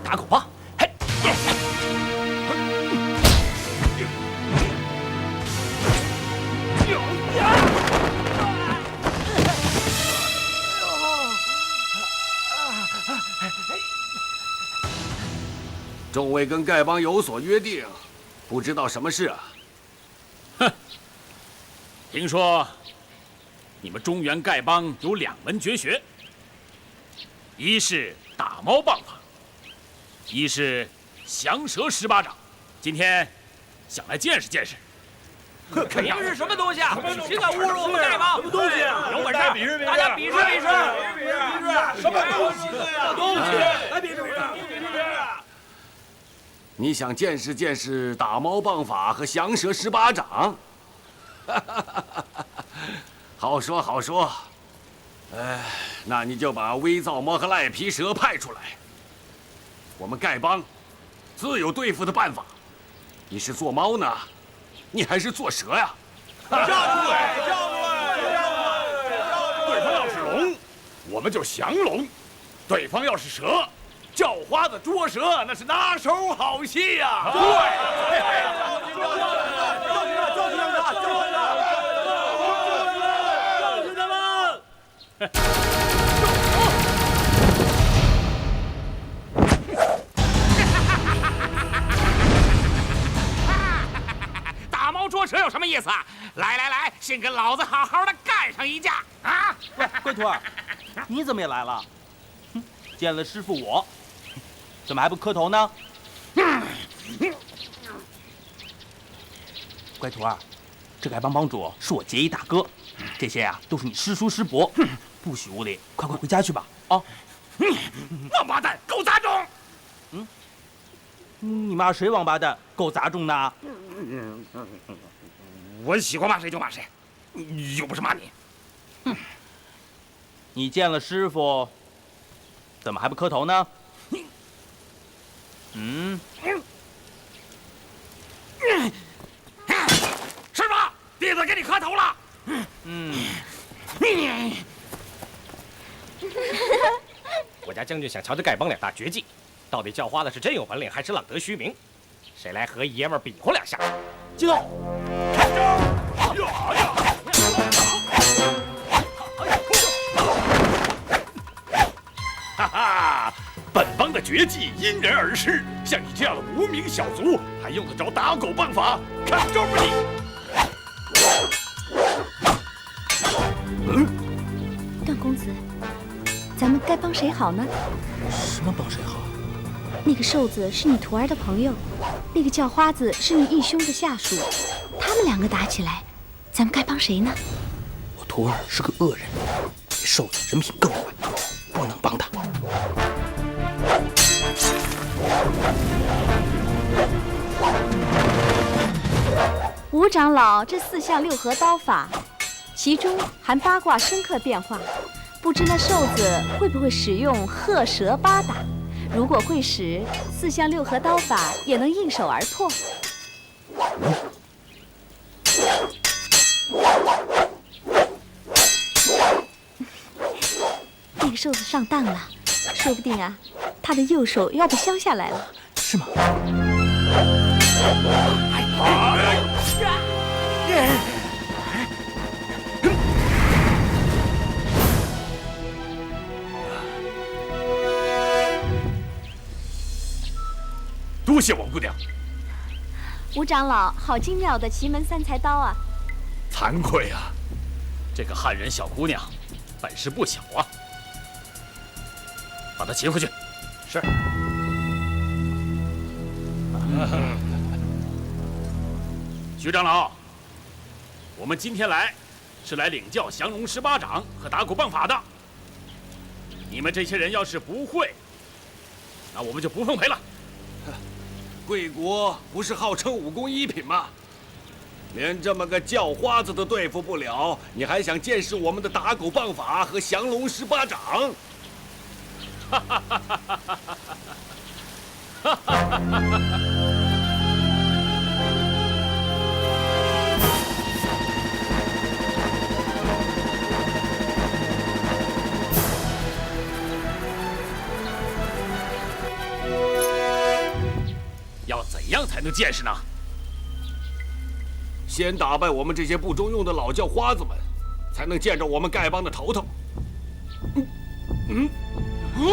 打狗棒！嘿！众位跟丐帮有所约定，不知道什么事啊？哼！听说你们中原丐帮有2门绝学，一是打猫棒法，一是降蛇10巴掌。今天想来见识见识。你们是什么东西啊？谁敢侮辱我们丐帮？什么东西？有本事大家比试比试！什么东西呀？东西！来比试比试！你想见识见识打猫棒法和降蛇10巴掌？好说好说。那你就把微皂猫和赖皮蛇派出来。我们丐帮自有对付的办法。你是做猫呢，你还是做蛇呀？站住！站住！对方要是龙，我们就降龙；对方要是蛇，叫花子捉蛇，那是拿手好戏呀！对，打猫捉蛇有什么意思啊？来，先跟老子好好的干上一架啊！龟徒儿，你怎么也来了？见了师傅我，怎么还不磕头呢？乖徒儿，这丐帮帮主是我结义大哥，这些啊都是你师叔师伯，不许无礼，快回家去吧！啊！王八蛋，狗杂种！你骂谁王八蛋、狗杂种呢？我喜欢骂谁就骂谁，又不是骂你。你见了师傅，怎么还不磕头呢？师傅，弟子给你磕头了。我家将军想瞧这丐帮2大绝技，到底叫花的是真有本领，还是浪得虚名？谁来和爷们儿比划2下？就开招！哈哈，本帮的绝技因人而施，像你这样的无名小卒，还用得着打狗棒法？看招吧你！段公子，咱们该帮谁好呢？什么帮谁好？那个瘦子是你徒儿的朋友，那个叫花子是你义兄的下属，他们2个打起来，咱们该帮谁呢？我徒儿是个恶人，那瘦子人品更坏，不能帮他。吴长老这4项6合刀法，其中含8卦深刻变化，不知那瘦子会不会使用鹤蛇8打？如果会使，4项6合刀法也能应手而破。那个瘦子上当了，说不定啊，他的右手要被削下来了。是吗？多谢王姑娘，吴长老，好精妙的奇门三才刀啊！惭愧啊，这个汉人小姑娘本事不小啊，把她擒回去。是。徐长老，我们今天来是来领教降龙18掌和打鼓棒法的。你们这些人要是不会，那我们就不奉陪了。贵国不是号称武功一品吗？连这么个叫花子都对付不了，你还想见识我们的打狗棒法和降龙18掌？哈哈哈哈哈哈！哈哈哈哈！要怎样才能见识呢？先打败我们这些不中用的老叫花子们，才能见着我们丐帮的头头。有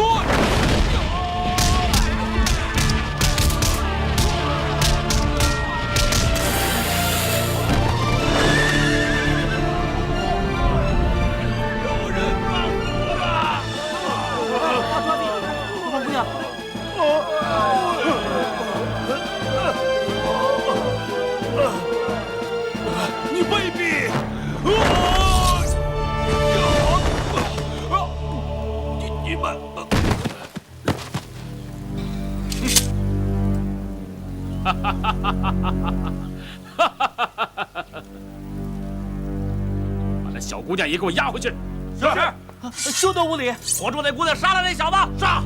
人放我了！王姑娘。你卑鄙！你们，哈哈哈哈哈哈！把那小姑娘也给我押回去。是。休得无礼！活捉那姑娘，杀了那小子！杀！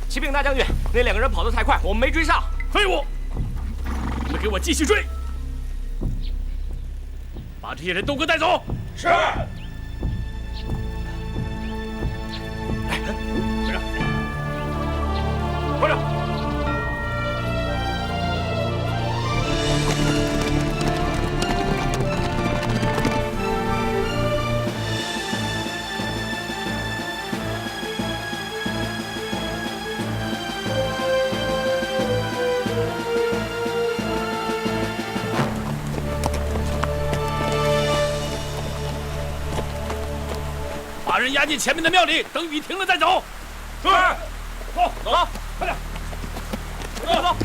启禀大将军，那两个人跑得太快，我们没追上。废物！你们给我继续追，把这些人都给我带走。是。快点！把人押进前面的庙里，等雨停了再走。是。走，走，快点！走，走，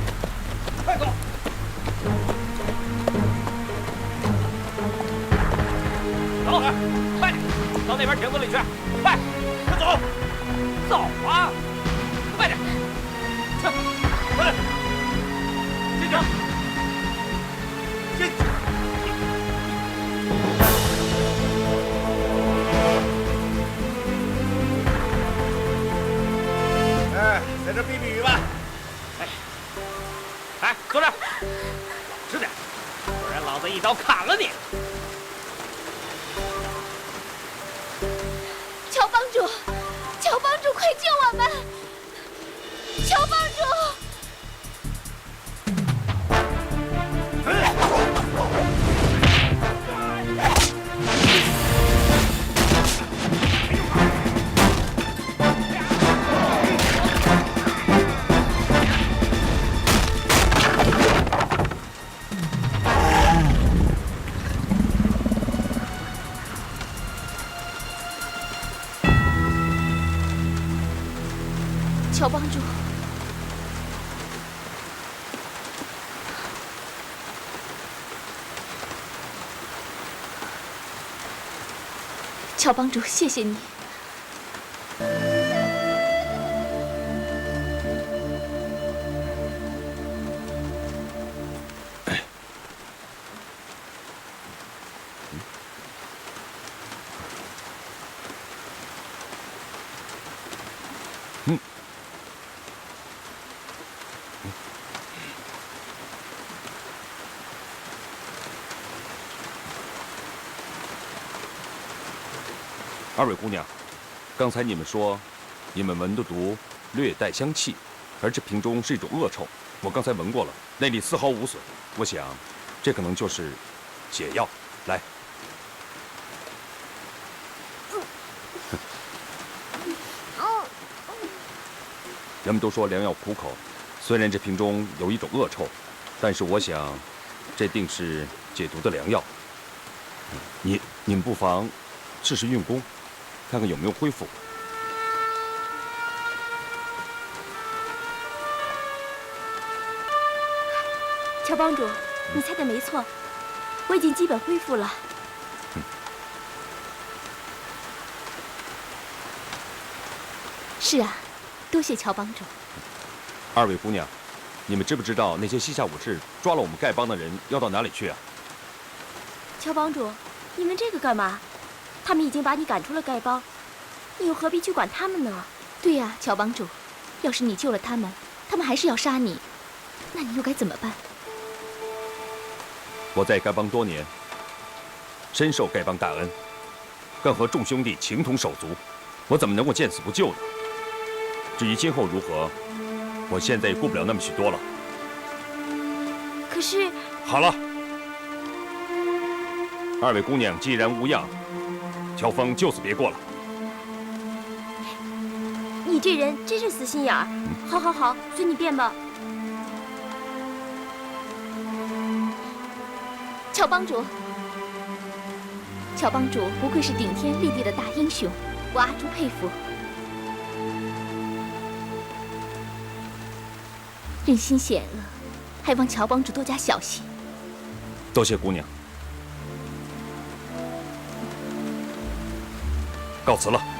快走！走，快点，到那边亭子里去，快，快走，走啊！快点，去，快点，进去，进去。在这避避雨吧。哎，坐这儿，老实点，不然老子一刀砍了你！乔帮主，乔帮主，快救我们！乔帮主！乔帮主，乔帮主，谢谢你。二位姑娘，刚才你们说，你们闻的毒略带香气，而这瓶中是一种恶臭。我刚才闻过了，内力丝毫无损。我想，这可能就是解药。来。人们都说良药苦口，虽然这瓶中有一种恶臭，但是我想，这定是解毒的良药。你们不妨试试运功，看看有没有恢复。乔帮主，你猜的没错，我已经基本恢复了。是啊，多谢乔帮主。二位姑娘，你们知不知道那些西夏武士抓了我们丐帮的人要到哪里去啊？乔帮主，你问这个干嘛？他们已经把你赶出了丐帮，你又何必去管他们呢？对呀，乔帮主，要是你救了他们，他们还是要杀你，那你又该怎么办？我在丐帮多年，深受丐帮大恩，更和众兄弟情同手足，我怎么能够见死不救呢？至于今后如何，我现在也顾不了那么许多了。可是，好了，二位姑娘既然无恙，乔峰就此别过了。你这人真是死心眼儿。好，好，好，随你便吧。乔帮主，乔帮主不愧是顶天立地的大英雄，我阿朱佩服。人心险恶，还望乔帮主多加小心。多谢姑娘，告辞了。